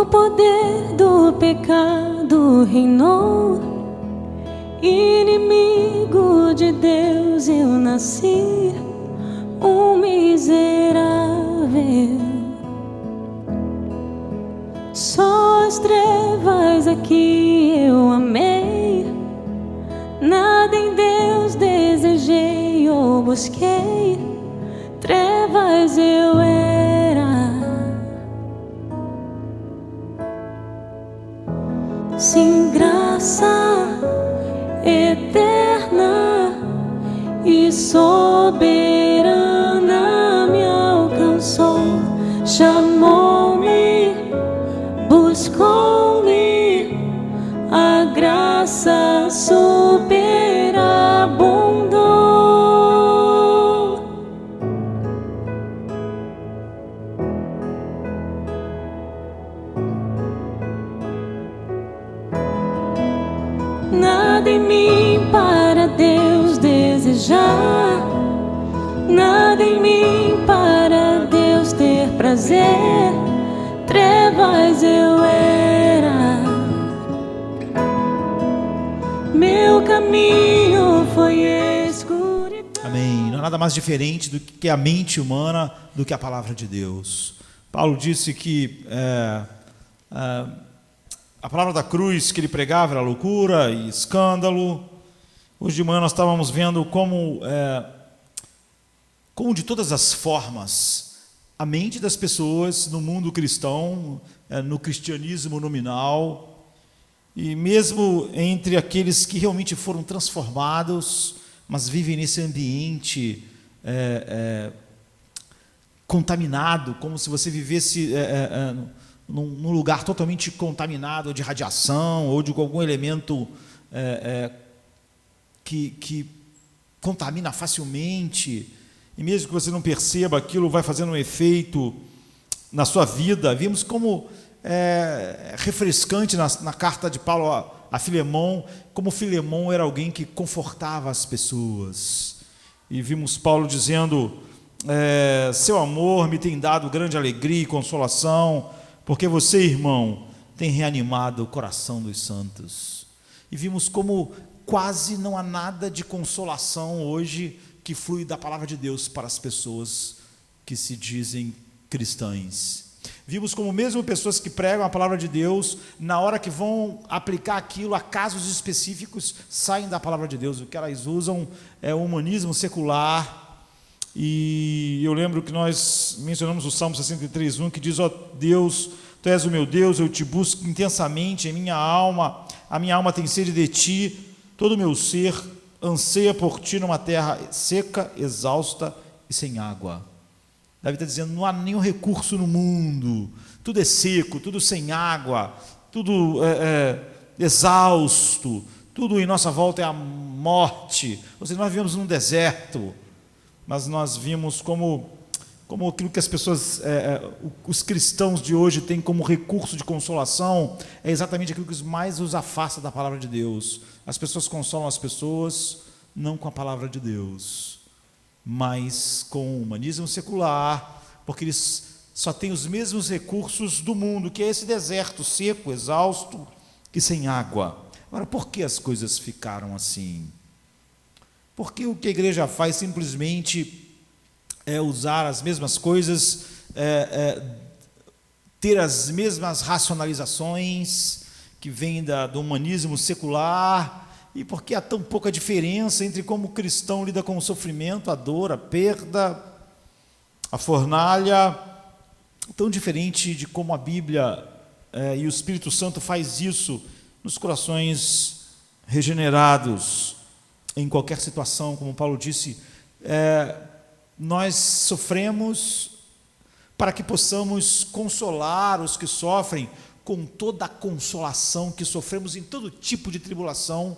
O poder do pecado reinou, inimigo de Deus eu nasci, um miserável. Só as trevas aqui eu amei, nada em Deus desejei ou busquei, trevas eu era. Sim, graça eterna e soberana me alcançou, chamou-me, buscou-me, a graça superabundou. Nada em mim para Deus desejar, nada em mim para Deus ter prazer, trevas eu era. Meu caminho foi escuridão. Amém. Não há nada mais diferente do que a mente humana, do que a palavra de Deus. Paulo disse que a palavra da cruz que ele pregava era loucura e escândalo. Hoje de manhã nós estávamos vendo como de todas as formas, a mente das pessoas no mundo cristão, no cristianismo nominal, e mesmo entre aqueles que realmente foram transformados, mas vivem nesse ambiente contaminado, como se você vivesse num lugar totalmente contaminado de radiação ou de algum elemento que contamina facilmente, e mesmo que você não perceba, aquilo vai fazendo um efeito na sua vida. Vimos como refrescante na carta de Paulo a Filemão, como Filemão era alguém que confortava as pessoas, e vimos Paulo dizendo: seu amor me tem dado grande alegria e consolação, porque você, irmão, tem reanimado o coração dos santos. E vimos como quase não há nada de consolação hoje que flui da palavra de Deus para as pessoas que se dizem cristãs. Vimos como mesmo pessoas que pregam a palavra de Deus, na hora que vão aplicar aquilo a casos específicos, saem da palavra de Deus. O que elas usam é o humanismo secular. E eu lembro que nós mencionamos o Salmo 63:1, que diz: ó Deus, Tu és o meu Deus, eu te busco intensamente, a minha alma tem sede de Ti, todo o meu ser anseia por Ti numa terra seca, exausta e sem água. Davi está dizendo: não há nenhum recurso no mundo, tudo é seco, tudo sem água, tudo exausto, tudo em nossa volta é a morte. Ou seja, nós vivemos num deserto, mas nós vimos como aquilo que as pessoas, os cristãos de hoje têm como recurso de consolação, é exatamente aquilo que mais os afasta da palavra de Deus. As pessoas consolam as pessoas não com a palavra de Deus, mas com o humanismo secular, porque eles só têm os mesmos recursos do mundo, que é esse deserto seco, exausto e sem água. Agora, por que as coisas ficaram assim? Porque o que a igreja faz simplesmente é usar as mesmas coisas, ter as mesmas racionalizações que vêm do humanismo secular, e porque há tão pouca diferença entre como o cristão lida com o sofrimento, a dor, a perda, a fornalha, tão diferente de como a Bíblia e o Espírito Santo faz isso nos corações regenerados, em qualquer situação. Como Paulo disse, nós sofremos para que possamos consolar os que sofrem com toda a consolação que sofremos em todo tipo de tribulação,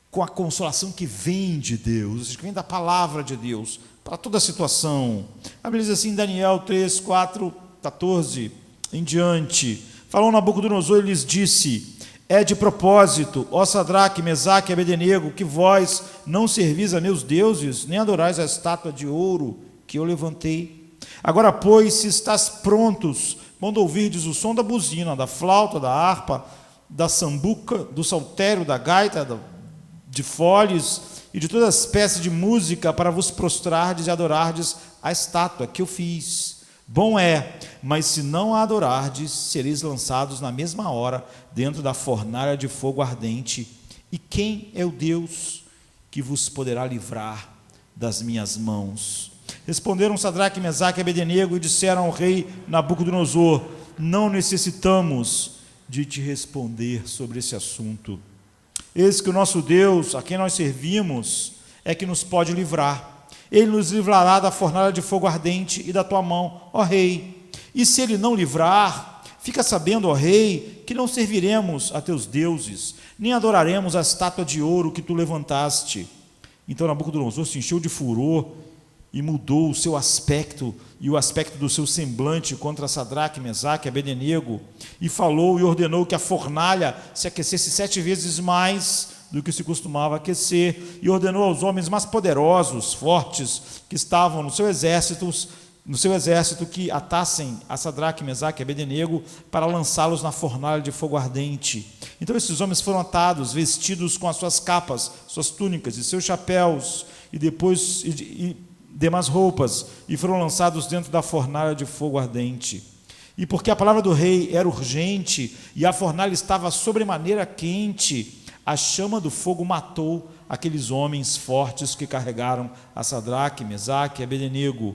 com a consolação que vem de Deus, ou seja, que vem da palavra de Deus, para toda a situação. A Bíblia diz assim em Daniel 3, 4, 14 em diante: falou Nabucodonosor e lhes disse: é de propósito, ó Sadraque, Mesaque e Abednego, que vós não servis a meus deuses, nem adorais a estátua de ouro que eu levantei. Agora, pois, se estás prontos quando ouvirdes o som da buzina, da flauta, da harpa, da sambuca, do saltério, da gaita, de foles e de toda espécie de música, para vos prostrardes e adorardes a estátua que eu fiz. Bom é, mas se não a adorardes, sereis lançados na mesma hora dentro da fornalha de fogo ardente. E quem é o Deus que vos poderá livrar das minhas mãos? Responderam Sadraque, Mesaque e Abednego e disseram ao rei Nabucodonosor: não necessitamos de te responder sobre esse assunto. Eis que o nosso Deus, a quem nós servimos, é que nos pode livrar. Ele nos livrará da fornalha de fogo ardente e da tua mão, ó rei. E se ele não livrar, fica sabendo, ó rei, que não serviremos a teus deuses, nem adoraremos a estátua de ouro que tu levantaste. Então Nabucodonosor se encheu de furor e mudou o seu aspecto e o aspecto do seu semblante contra Sadraque, Mesaque e Abednego, e falou e ordenou que a fornalha se aquecesse 7 vezes mais do que se costumava aquecer, e ordenou aos homens mais poderosos, fortes, que estavam no seu exército que atassem a Sadraque, Mesaque e Abednego para lançá-los na fornalha de fogo ardente. Então esses homens foram atados, vestidos com as suas capas, suas túnicas e seus chapéus, e depois demais roupas, e foram lançados dentro da fornalha de fogo ardente. E porque a palavra do rei era urgente e a fornalha estava sobremaneira quente, a chama do fogo matou aqueles homens fortes que carregaram a Sadraque, Mesaque e Abednego.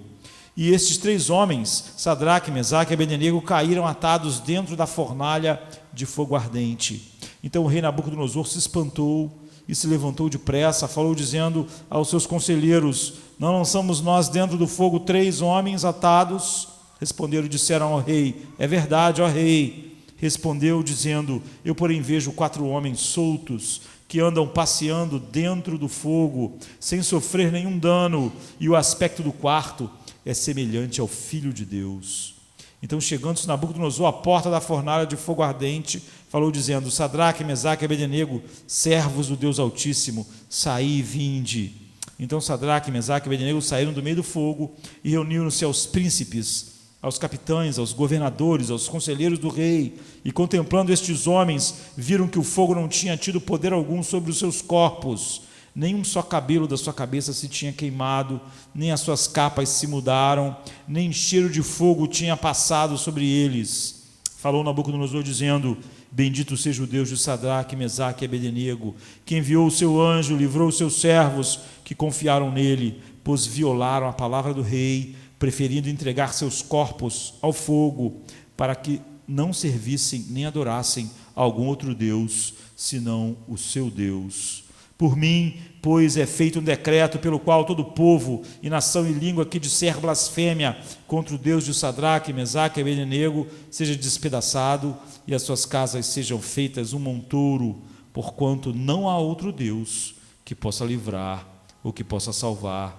E estes 3 homens, Sadraque, Mesaque e Abednego, caíram atados dentro da fornalha de fogo ardente. Então o rei Nabucodonosor se espantou e se levantou depressa, falou dizendo aos seus conselheiros: não lançamos nós dentro do fogo 3 homens atados? Responderam e disseram ao rei: é verdade, ó rei. Respondeu dizendo: eu porém vejo 4 homens soltos, que andam passeando dentro do fogo, sem sofrer nenhum dano, e o aspecto do quarto é semelhante ao Filho de Deus. Então, chegando-se Nabucodonosor à porta da fornalha de fogo ardente, falou dizendo: Sadraque, Mesaque e Abednego, servos do Deus Altíssimo, saí e vinde. Então Sadraque, Mesaque e Abednego saíram do meio do fogo e reuniram-se aos príncipes, aos capitães, aos governadores, aos conselheiros do rei, e contemplando estes homens, viram que o fogo não tinha tido poder algum sobre os seus corpos, nem um só cabelo da sua cabeça se tinha queimado, nem as suas capas se mudaram, nem cheiro de fogo tinha passado sobre eles. Falou Nabucodonosor dizendo: bendito seja o Deus de Sadraque, Mesaque e Abednego, que enviou o seu anjo, livrou os seus servos que confiaram nele, pois violaram a palavra do rei, preferindo entregar seus corpos ao fogo, para que não servissem nem adorassem a algum outro Deus, senão o seu Deus. Por mim, pois, é feito um decreto pelo qual todo povo e nação e língua que disser blasfêmia contra o Deus de Sadraque, Mesaque e Abednego seja despedaçado e as suas casas sejam feitas um montouro, porquanto não há outro Deus que possa livrar ou que possa salvar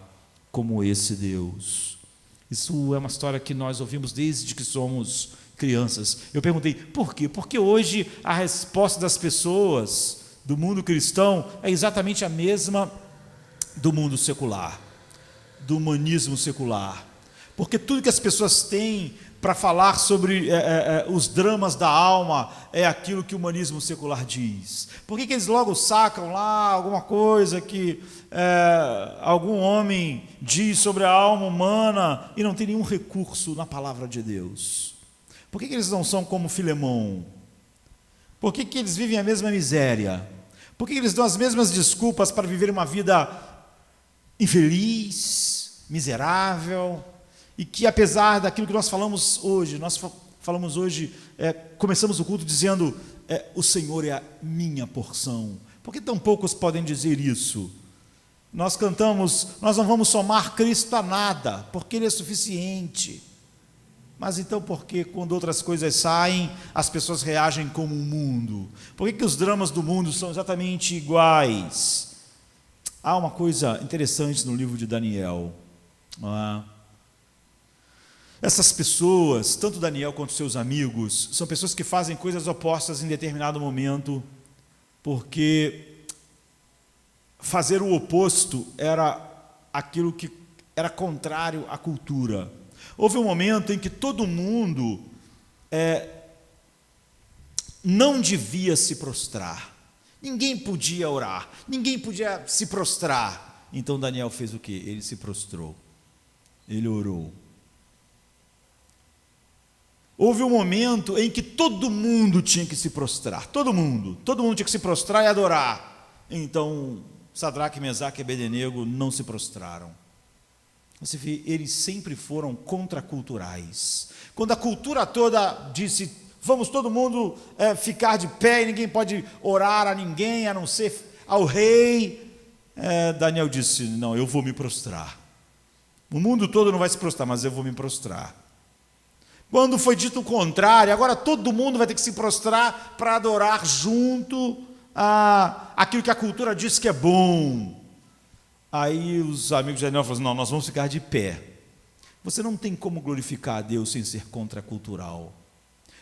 como esse Deus. Isso é uma história que nós ouvimos desde que somos crianças. Eu perguntei, por quê? Porque hoje a resposta das pessoas do mundo cristão é exatamente a mesma do mundo secular, do humanismo secular. Porque tudo que as pessoas têm para falar sobre os dramas da alma é aquilo que o humanismo secular diz. Por que eles logo sacam lá alguma coisa que algum homem diz sobre a alma humana e não tem nenhum recurso na palavra de Deus? Por que eles não são como Filemão? Por que eles vivem a mesma miséria? Por que eles dão as mesmas desculpas para viver uma vida infeliz, miserável, e que apesar daquilo que nós falamos hoje, começamos o culto dizendo, o Senhor é a minha porção. Por que tão poucos podem dizer isso? Nós cantamos, nós não vamos somar Cristo a nada, porque Ele é suficiente. Mas então por que quando outras coisas saem, as pessoas reagem como o mundo? Por que os dramas do mundo são exatamente iguais? Há uma coisa interessante no livro de Daniel. Essas pessoas, tanto Daniel quanto seus amigos, são pessoas que fazem coisas opostas em determinado momento, porque fazer o oposto era aquilo que era contrário à cultura. Houve um momento em que todo mundo não devia se prostrar. Ninguém podia orar, ninguém podia se prostrar. Então Daniel fez o quê? Ele se prostrou, ele orou. Houve um momento em que todo mundo tinha que se prostrar, todo mundo tinha que se prostrar e adorar. Então Sadraque, Mesaque e Abednego não se prostraram. Você vê, eles sempre foram contraculturais. Quando a cultura toda disse, vamos todo mundo ficar de pé e ninguém pode orar a ninguém, a não ser ao rei, Daniel disse, não, eu vou me prostrar. O mundo todo não vai se prostrar, mas eu vou me prostrar. Quando foi dito o contrário, agora todo mundo vai ter que se prostrar para adorar junto aquilo que a cultura diz que é bom. Aí os amigos de Daniel falaram, não, nós vamos ficar de pé. Você não tem como glorificar a Deus sem ser contracultural.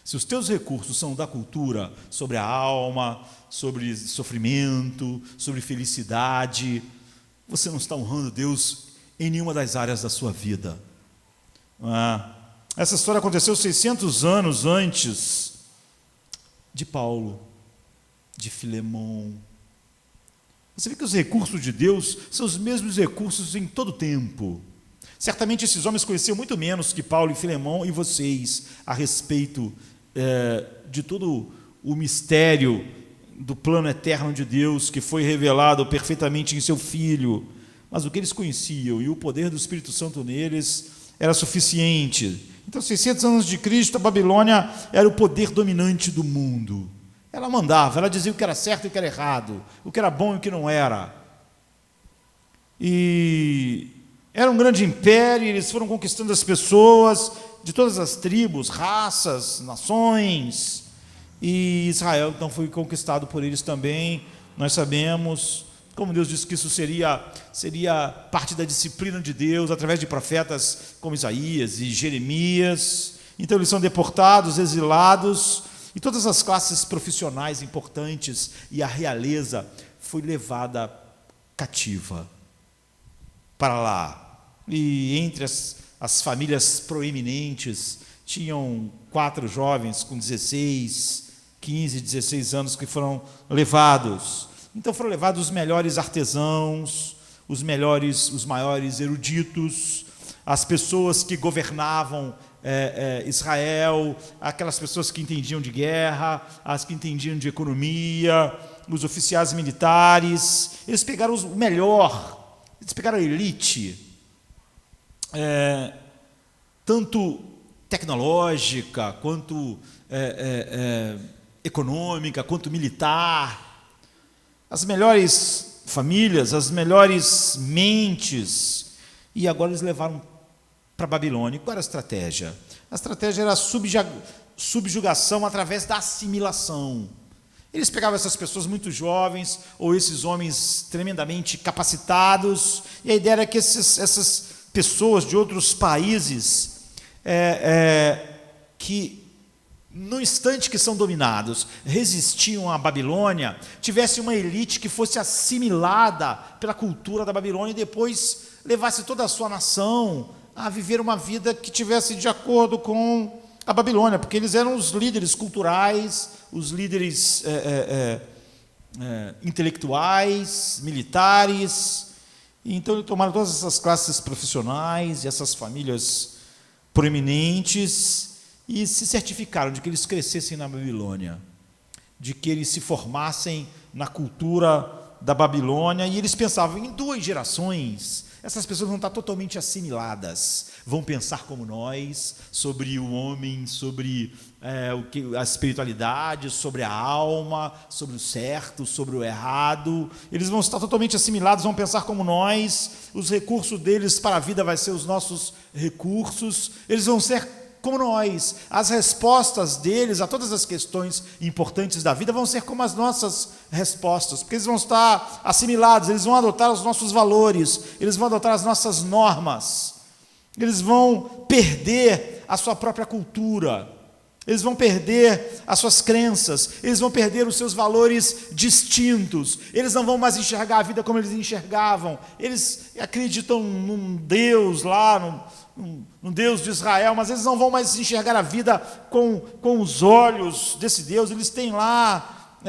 Se os teus recursos são da cultura, sobre a alma, sobre sofrimento, sobre felicidade, você não está honrando Deus em nenhuma das áreas da sua vida. Essa história aconteceu 600 anos antes de Paulo, de Filemão. Você vê que os recursos de Deus são os mesmos recursos em todo o tempo. Certamente esses homens conheciam muito menos que Paulo e Filemão e vocês a respeito de todo o mistério do plano eterno de Deus que foi revelado perfeitamente em seu Filho. Mas o que eles conheciam e o poder do Espírito Santo neles era suficiente. Então, 600 anos de Cristo, a Babilônia era o poder dominante do mundo. Ela mandava, ela dizia o que era certo e o que era errado, o que era bom e o que não era. E era um grande império, eles foram conquistando as pessoas de todas as tribos, raças, nações. E Israel, então, foi conquistado por eles também. Nós sabemos, como Deus disse que isso seria parte da disciplina de Deus, através de profetas como Isaías e Jeremias. Então eles são deportados, exilados, e todas as classes profissionais importantes e a realeza foi levada cativa para lá. E entre as famílias proeminentes, tinham 4 jovens com 16, 15, 16 anos que foram levados. Então foram levados os melhores artesãos, os maiores eruditos, as pessoas que governavam Israel, aquelas pessoas que entendiam de guerra, as que entendiam de economia, os oficiais militares. Eles pegaram o melhor, eles pegaram a elite, tanto tecnológica, quanto econômica, quanto militar. As melhores famílias, as melhores mentes, e agora eles levaram para a Babilônia. Qual era a estratégia? A estratégia era a subjugação através da assimilação. Eles pegavam essas pessoas muito jovens, ou esses homens tremendamente capacitados, e a ideia era que essas pessoas de outros países, que no instante que são dominados, resistiam à Babilônia, tivesse uma elite que fosse assimilada pela cultura da Babilônia e depois levasse toda a sua nação a viver uma vida que tivesse de acordo com a Babilônia, porque eles eram os líderes culturais, os líderes intelectuais, militares. E então eles tomaram todas essas classes profissionais e essas famílias proeminentes e se certificaram de que eles crescessem na Babilônia, de que eles se formassem na cultura da Babilônia. E eles pensavam, em 2 gerações, essas pessoas vão estar totalmente assimiladas, vão pensar como nós, sobre o homem, sobre a espiritualidade, sobre a alma, sobre o certo, sobre o errado. Eles vão estar totalmente assimilados, vão pensar como nós, os recursos deles para a vida vai ser os nossos recursos, eles vão ser como nós, as respostas deles a todas as questões importantes da vida vão ser como as nossas respostas, porque eles vão estar assimilados, eles vão adotar os nossos valores, eles vão adotar as nossas normas, eles vão perder a sua própria cultura. Eles vão perder as suas crenças, eles vão perder os seus valores distintos, eles não vão mais enxergar a vida como eles enxergavam. Eles acreditam num Deus lá, num Deus de Israel, mas eles não vão mais enxergar a vida com os olhos desse Deus. Eles têm lá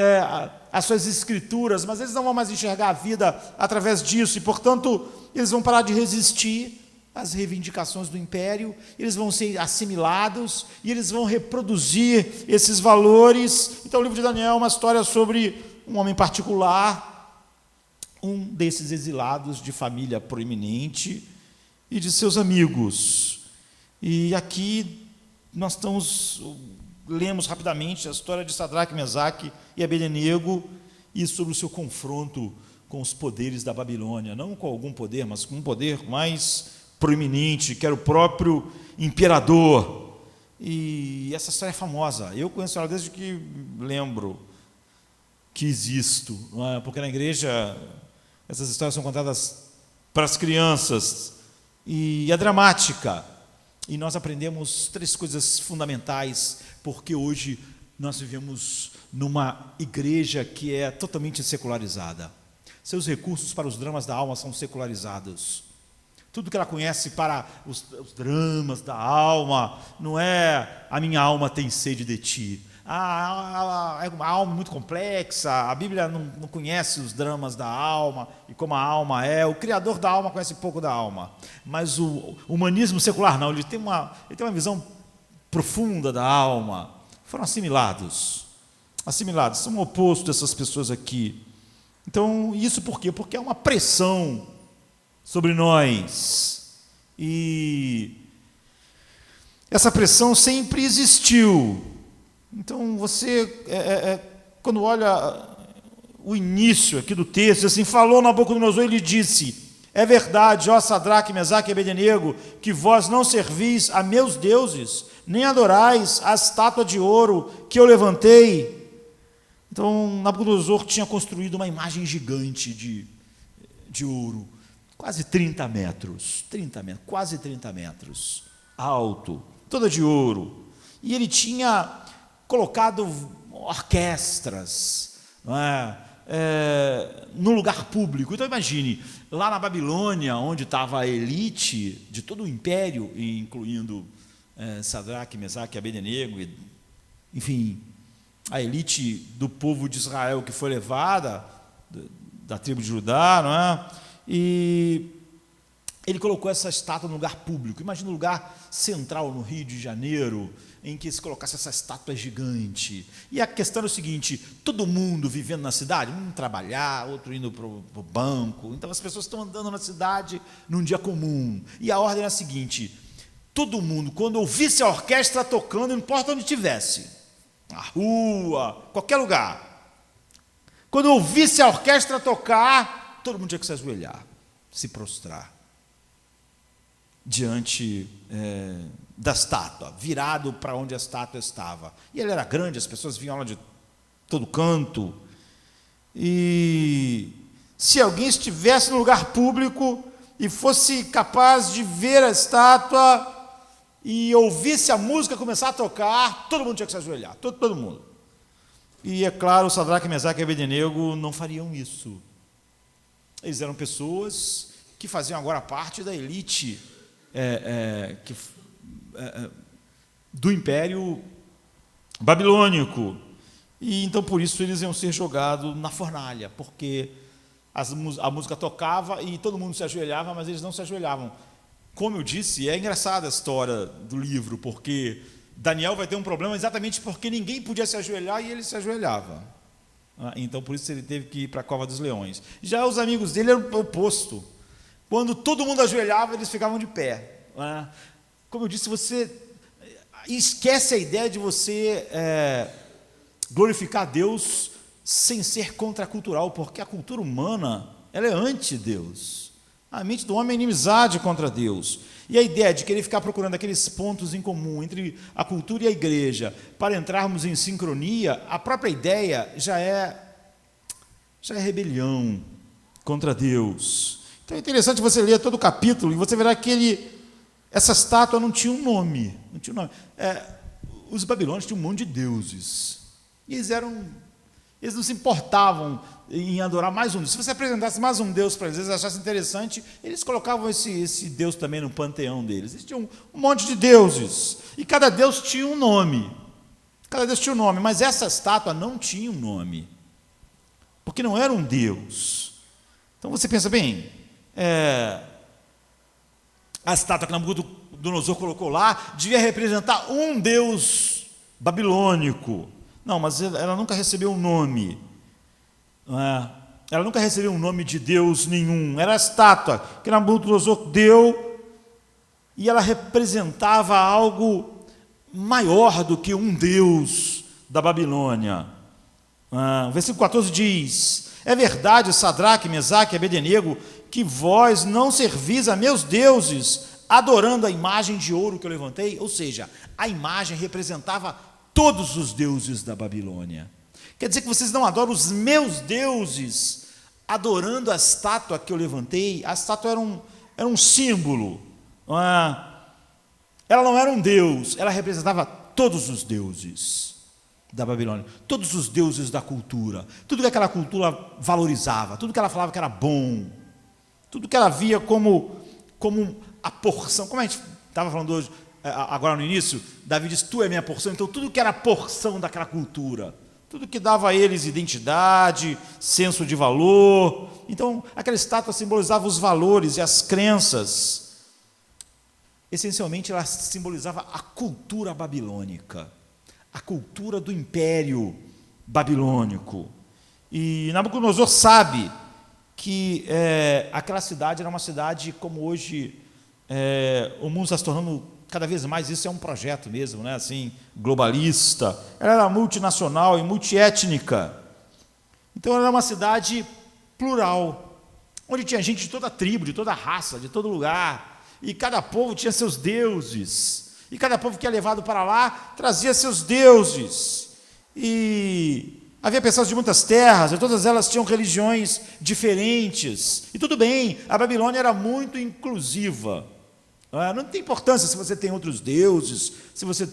as suas escrituras, mas eles não vão mais enxergar a vida através disso, e, portanto, eles vão parar de resistir às reivindicações do império, eles vão ser assimilados e eles vão reproduzir esses valores. Então, o livro de Daniel é uma história sobre um homem particular, um desses exilados de família proeminente e de seus amigos. E aqui nós lemos rapidamente a história de Sadraque, Mesaque e Abednego, e sobre o seu confronto com os poderes da Babilônia, não com algum poder, mas com um poder mais proeminente, que era o próprio imperador. E essa história é famosa. Eu conheço ela desde que lembro que existo, não é? Porque na igreja essas histórias são contadas para as crianças, e é dramática. E nós aprendemos 3 coisas fundamentais, porque hoje nós vivemos numa igreja que é totalmente secularizada. Seus recursos para os dramas da alma são secularizados. Tudo que ela conhece para os dramas da alma não é "a minha alma tem sede de ti". É uma alma muito complexa, a Bíblia não conhece os dramas da alma e como a alma é. O Criador da alma conhece pouco da alma, mas o humanismo secular não, ele tem uma visão profunda da alma. Foram assimilados, são o oposto dessas pessoas aqui. Então, isso por quê? Porque é uma pressão sobre nós, e essa pressão sempre existiu. Então, você, quando olha o início aqui do texto, assim, falou Nabucodonosor e lhe disse: é verdade, ó Sadraque, Mesaque e Abednego, que vós não servis a meus deuses, nem adorais a estátua de ouro que eu levantei. Então, Nabucodonosor tinha construído uma imagem gigante de ouro, quase 30 metros, quase 30 metros, alto, toda de ouro. E ele tinha colocado orquestras, não é? No lugar público. Então imagine, lá na Babilônia, onde estava a elite de todo o império, incluindo Sadraque, Mesaque e Abednego, enfim, a elite do povo de Israel que foi levada, da tribo de Judá, não é? E ele colocou essa estátua no lugar público. Imagina um lugar central no Rio de Janeiro, em que se colocasse essa estátua gigante. E a questão era o seguinte: todo mundo vivendo na cidade, um trabalhar, outro indo para o banco. Então as pessoas estão andando na cidade num dia comum. E a ordem era a seguinte: todo mundo, quando ouvisse a orquestra tocando, não importa onde estivesse, na rua, qualquer lugar, quando ouvisse a orquestra tocar, todo mundo tinha que se ajoelhar, se prostrar diante da estátua, virado para onde a estátua estava. E ele era grande, as pessoas vinham lá de todo canto. E se alguém estivesse no lugar público e fosse capaz de ver a estátua e ouvisse a música começar a tocar, todo mundo tinha que se ajoelhar, todo mundo. E é claro, Sadraque, Mesaque e Abednego não fariam isso. Eles eram pessoas que faziam agora parte da elite do Império Babilônico. E então, por isso, eles iam ser jogados na fornalha, porque a música tocava e todo mundo se ajoelhava, mas eles não se ajoelhavam. Como eu disse, é engraçada a história do livro, porque Daniel vai ter um problema exatamente porque ninguém podia se ajoelhar e ele se ajoelhava. Então, por isso, ele teve que ir para a Cova dos Leões. Já os amigos dele eram o oposto. Quando todo mundo ajoelhava, eles ficavam de pé. Como eu disse, você esquece a ideia de você glorificar Deus sem ser contracultural, porque a cultura humana ela é anti-Deus. A mente do homem é inimizade contra Deus. E a ideia de querer ficar procurando aqueles pontos em comum entre a cultura e a igreja para entrarmos em sincronia, a própria ideia já é rebelião contra Deus. Então é interessante você ler todo o capítulo e você verá que essa estátua não tinha um nome. os babilônios tinham um monte de deuses. E eles não se importavam em adorar mais um Deus. Se você apresentasse mais um Deus para eles, eles achassem interessante, eles colocavam esse Deus também no panteão deles. Eles tinham um monte de deuses. E cada Deus tinha um nome. Cada Deus tinha um nome, mas essa estátua não tinha um nome. Porque não era um Deus. Então você pensa bem, a estátua que Nabucodonosor colocou lá devia representar um Deus babilônico. Não, mas ela nunca recebeu um nome. Ela nunca recebeu um nome de Deus nenhum. Era a estátua que Nabucodonosor deu e ela representava algo maior do que um Deus da Babilônia. O versículo 14 diz: é verdade, Sadraque, Mesaque e Abednego, que vós não servis a meus deuses, adorando a imagem de ouro que eu levantei. Ou seja, a imagem representava todos os deuses da Babilônia. Quer dizer que vocês não adoram os meus deuses, adorando a estátua que eu levantei. A estátua era um símbolo. Ela não era um deus, ela representava todos os deuses da Babilônia, todos os deuses da cultura, tudo que aquela cultura valorizava, tudo que ela falava que era bom, tudo que ela via como a porção, como a gente estava falando hoje, agora no início, Davi diz, tu é minha porção, então tudo que era porção daquela cultura, tudo que dava a eles identidade, senso de valor, então aquela estátua simbolizava os valores e as crenças. Essencialmente ela simbolizava a cultura babilônica, a cultura do império babilônico. E Nabucodonosor sabe que aquela cidade era uma cidade como hoje o mundo está se tornando cada vez mais, isso é um projeto mesmo, né? Assim, globalista. Ela era multinacional e multiétnica. Então ela era uma cidade plural, onde tinha gente de toda tribo, de toda raça, de todo lugar. E cada povo tinha seus deuses. E cada povo que ia levado para lá trazia seus deuses. E havia pessoas de muitas terras, e todas elas tinham religiões diferentes. E tudo bem, a Babilônia era muito inclusiva. Não tem importância se você tem outros deuses, se você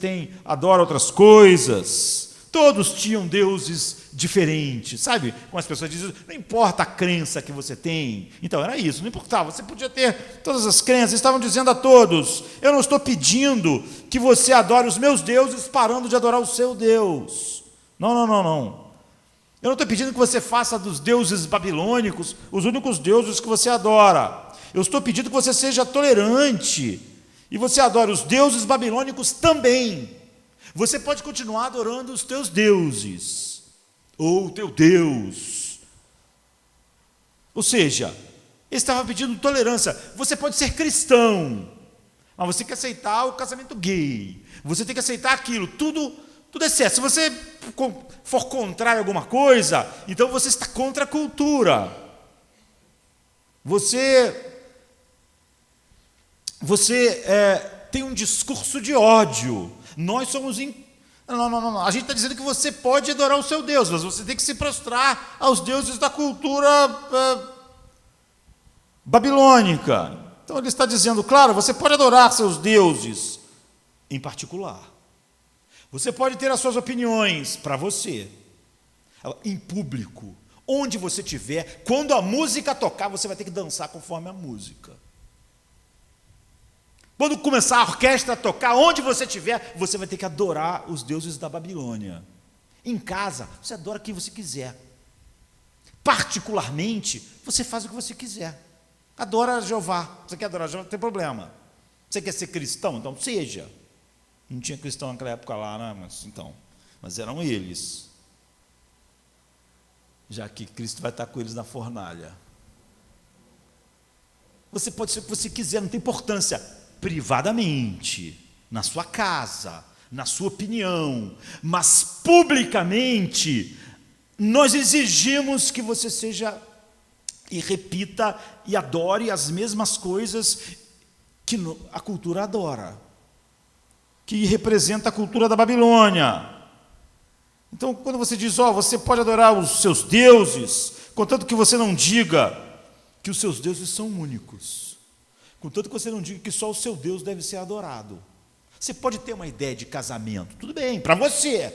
adora outras coisas. Todos tinham deuses diferentes, sabe? Como as pessoas dizem, não importa a crença que você tem. Então era isso, não importava, você podia ter todas as crenças. Estavam dizendo a todos, eu não estou pedindo que você adore os meus deuses parando de adorar o seu Deus. Não. Eu não estou pedindo que você faça dos deuses babilônicos os únicos deuses que você adora. Eu estou pedindo que você seja tolerante e você adore os deuses babilônicos também. Você pode continuar adorando os teus deuses, ou o teu Deus. Ou seja, ele estava pedindo tolerância. Você pode ser cristão, mas você tem que aceitar o casamento gay. Você tem que aceitar aquilo, tudo é certo. Se você for contrário a alguma coisa, então você está contra a cultura. Você tem um discurso de ódio. Nós somos... Não. A gente está dizendo que você pode adorar o seu Deus, mas você tem que se prostrar aos deuses da cultura babilônica. Então ele está dizendo, claro, você pode adorar seus deuses em particular. Você pode ter as suas opiniões para você, em público, onde você estiver. Quando a música tocar, você vai ter que dançar conforme a música. Quando começar a orquestra a tocar, onde você estiver, você vai ter que adorar os deuses da Babilônia. Em casa, você adora quem você quiser. Particularmente, você faz o que você quiser. Adora Jeová. Você quer adorar Jeová, não tem problema. Você quer ser cristão? Então seja. Não tinha cristão naquela época lá, né? Mas eram eles. Já que Cristo vai estar com eles na fornalha. Você pode ser o que você quiser, não tem importância. Privadamente, na sua casa, na sua opinião, mas publicamente, nós exigimos que você seja e repita e adore as mesmas coisas que a cultura adora, que representa a cultura da Babilônia. Então, quando você diz, você pode adorar os seus deuses, contanto que você não diga que os seus deuses são únicos. Contanto que você não diga que só o seu Deus deve ser adorado. Você pode ter uma ideia de casamento, tudo bem, para você.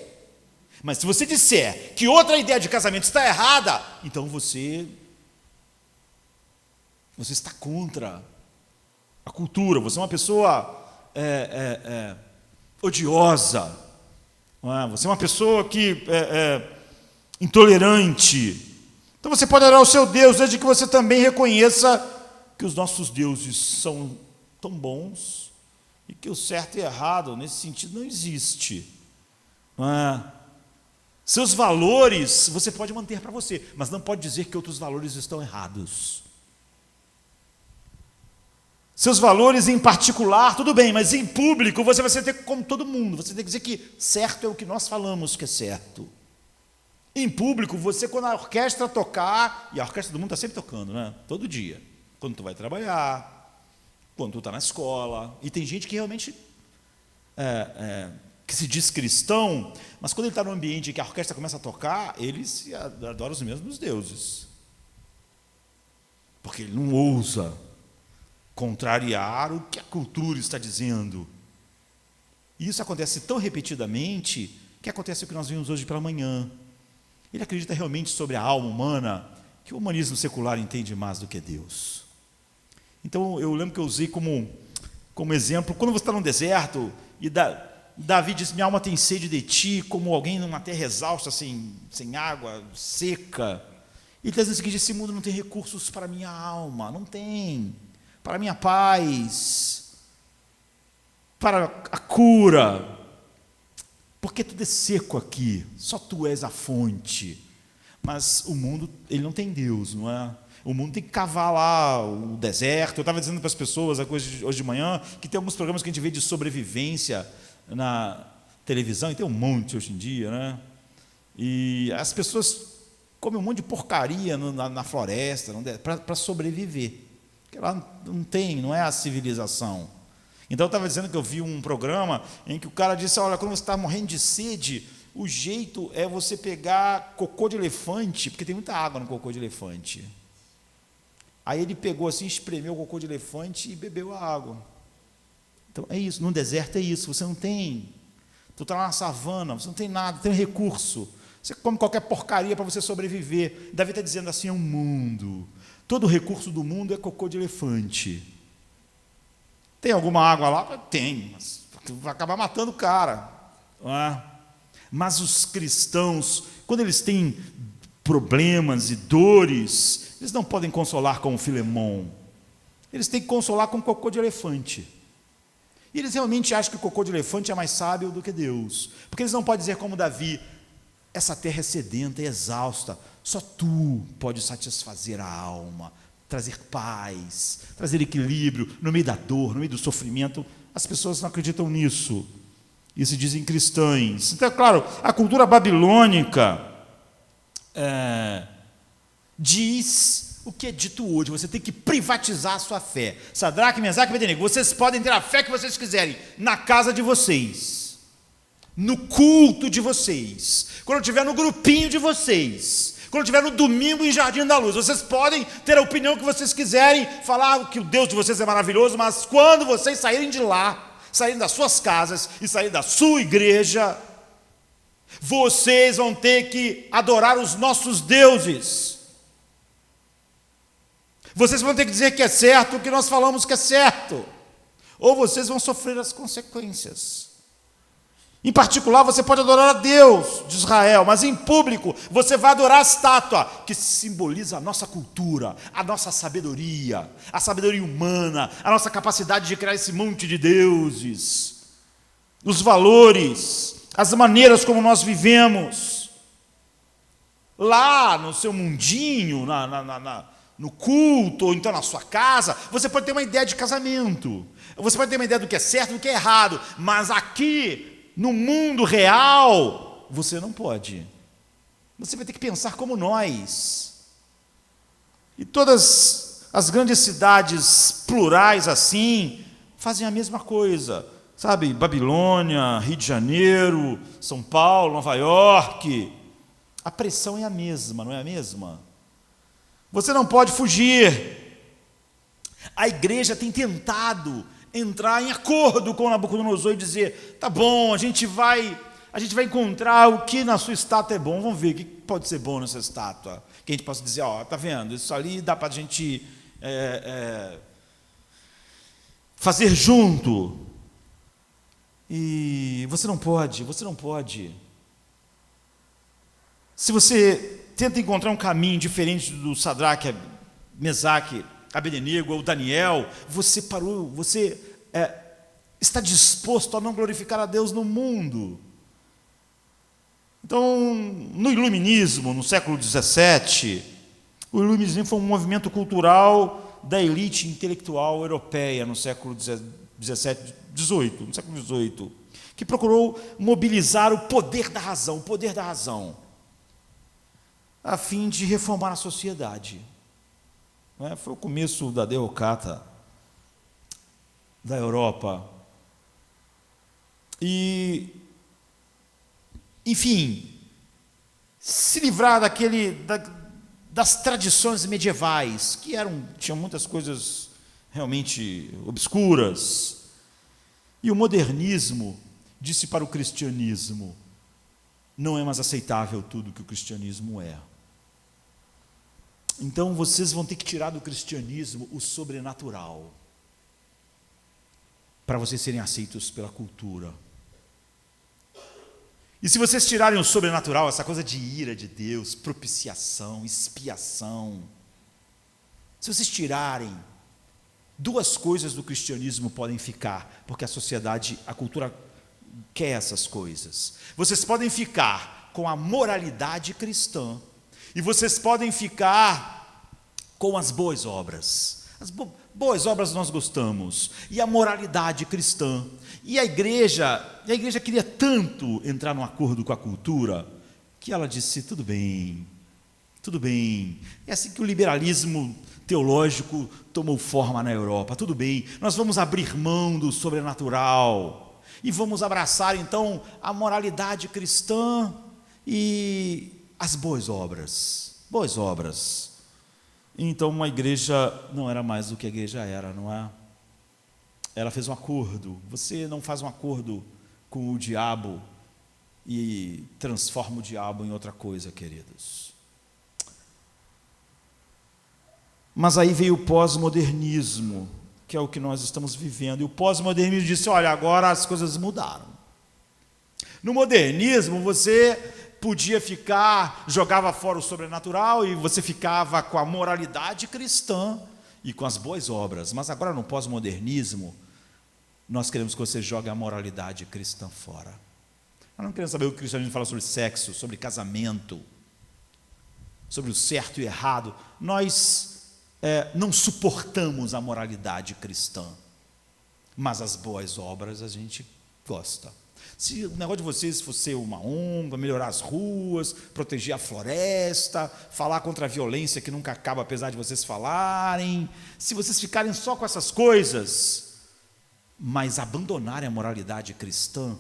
Mas se você disser que outra ideia de casamento está errada, então você está contra a cultura, você é uma pessoa odiosa, não é? Você é uma pessoa que intolerante. Então você pode orar ao seu Deus, desde que você também reconheça que os nossos deuses são tão bons e que o certo e errado nesse sentido não existe. Não é? Seus valores você pode manter para você, mas não pode dizer que outros valores estão errados. Seus valores em particular, tudo bem, mas em público você vai ter como todo mundo. Você tem que dizer que certo é o que nós falamos que é certo. Em público, você, quando a orquestra tocar, e a orquestra do mundo está sempre tocando, né? Todo dia. Quando tu vai trabalhar, quando tu está na escola. E tem gente que realmente que se diz cristão, mas quando ele está no ambiente em que a orquestra começa a tocar, ele se adora os mesmos deuses. Porque ele não ousa contrariar o que a cultura está dizendo. E isso acontece tão repetidamente que acontece o que nós vimos hoje pela manhã. Ele acredita realmente sobre a alma humana que o humanismo secular entende mais do que Deus. Então eu lembro que eu usei como exemplo, quando você está no deserto e Davi diz: minha alma tem sede de ti, como alguém numa terra exausta, sem água, seca. E ele está dizendo o seguinte: esse mundo não tem recursos para a minha alma, não tem, para a minha paz, para a cura, porque tudo é seco aqui, só tu és a fonte. Mas o mundo, ele não tem Deus, não é? O mundo tem que cavar lá o deserto. Eu estava dizendo para as pessoas hoje de manhã que tem alguns programas que a gente vê de sobrevivência na televisão, e tem um monte hoje em dia, né? E as pessoas comem um monte de porcaria na floresta para sobreviver, porque lá não é a civilização. Então eu estava dizendo que eu vi um programa em que o cara disse: olha, quando você está morrendo de sede, o jeito é você pegar cocô de elefante, porque tem muita água no cocô de elefante. Aí ele pegou assim, espremeu o cocô de elefante e bebeu a água. Então é isso, no deserto é isso, você não tem, tu está na savana, você não tem nada, não tem recurso, você come qualquer porcaria para você sobreviver. Davi está dizendo assim: é um mundo, todo o recurso do mundo é cocô de elefante. Tem alguma água lá? Tem, mas vai acabar matando o cara, não é? Mas os cristãos, quando eles têm problemas e dores, eles não podem consolar como Filemon, eles têm que consolar com cocô de elefante. E eles realmente acham que o cocô de elefante é mais sábio do que Deus, porque eles não podem dizer como Davi: essa terra é sedenta e exausta, só tu pode satisfazer a alma, trazer paz, trazer equilíbrio no meio da dor, no meio do sofrimento. As pessoas não acreditam nisso e se dizem cristãs. Então, é claro, a cultura babilônica diz o que é dito hoje: você tem que privatizar a sua fé. Sadraque, Mesaque e Abednego, vocês podem ter a fé que vocês quiserem na casa de vocês, no culto de vocês, quando estiver no grupinho de vocês, quando estiver no domingo em Jardim da Luz, vocês podem ter a opinião que vocês quiserem, falar que o Deus de vocês é maravilhoso, mas quando vocês saírem de lá, saírem das suas casas e saírem da sua igreja, vocês vão ter que adorar os nossos deuses. Vocês vão ter que dizer que é certo o que nós falamos que é certo, ou vocês vão sofrer as consequências. Em particular, você pode adorar a Deus de Israel, mas em público você vai adorar a estátua, que simboliza a nossa cultura, a nossa sabedoria, a sabedoria humana, a nossa capacidade de criar esse monte de deuses, os valores, as maneiras como nós vivemos. Lá no seu mundinho, no culto, ou então na sua casa, você pode ter uma ideia de casamento, você pode ter uma ideia do que é certo e do que é errado, mas aqui, no mundo real, você não pode. Você vai ter que pensar como nós. E todas as grandes cidades plurais assim fazem a mesma coisa, sabe? Babilônia, Rio de Janeiro, São Paulo, Nova York. A pressão é a mesma, não é a mesma? Você não pode fugir. A igreja tem tentado entrar em acordo com Nabucodonosor e dizer: tá bom, a gente vai encontrar o que na sua estátua é bom, vamos ver o que pode ser bom nessa estátua. Que a gente possa dizer: ó, tá vendo, isso ali dá para a gente fazer junto. E você não pode. Se você tenta encontrar um caminho diferente do Sadraque, Mesaque, Abednego ou Daniel, você parou, você está disposto a não glorificar a Deus no mundo. Então, no Iluminismo, no século XVII, o Iluminismo foi um movimento cultural da elite intelectual europeia no século XVII, no século XVIII, que procurou mobilizar o poder da razão, a fim de reformar a sociedade. Foi o começo da derrocata da Europa. E, enfim, se livrar das tradições medievais, que tinham muitas coisas realmente obscuras. E o modernismo disse para o cristianismo: não é mais aceitável tudo que o cristianismo é. Então vocês vão ter que tirar do cristianismo o sobrenatural, para vocês serem aceitos pela cultura. E se vocês tirarem o sobrenatural, essa coisa de ira de Deus, propiciação, expiação, se vocês tirarem, duas coisas do cristianismo podem ficar, porque a sociedade, a cultura quer essas coisas. Vocês podem ficar com a moralidade cristã, e vocês podem ficar com as boas obras. As boas obras nós gostamos, e a moralidade cristã. E a igreja queria tanto entrar num acordo com a cultura, que ela disse: tudo bem. É assim que o liberalismo teológico tomou forma na Europa. Tudo bem, nós vamos abrir mão do sobrenatural e vamos abraçar então a moralidade cristã e as boas obras. Então uma igreja não era mais o que a igreja era, não é? Ela fez um acordo. Você não faz um acordo com o diabo e transforma o diabo em outra coisa, queridos. Mas aí veio o pós-modernismo, que é o que nós estamos vivendo. E o pós-modernismo disse: olha, agora as coisas mudaram. No modernismo, você podia jogava fora o sobrenatural e você ficava com a moralidade cristã e com as boas obras. Mas agora no pós-modernismo, nós queremos que você jogue a moralidade cristã fora. Nós não queremos saber o que o cristianismo fala sobre sexo, sobre casamento, sobre o certo e errado. Nós não suportamos a moralidade cristã, mas as boas obras a gente gosta. Se o negócio de vocês fosse uma ONG, melhorar as ruas, proteger a floresta, falar contra a violência que nunca acaba apesar de vocês falarem, se vocês ficarem só com essas coisas, mas abandonarem a moralidade cristã,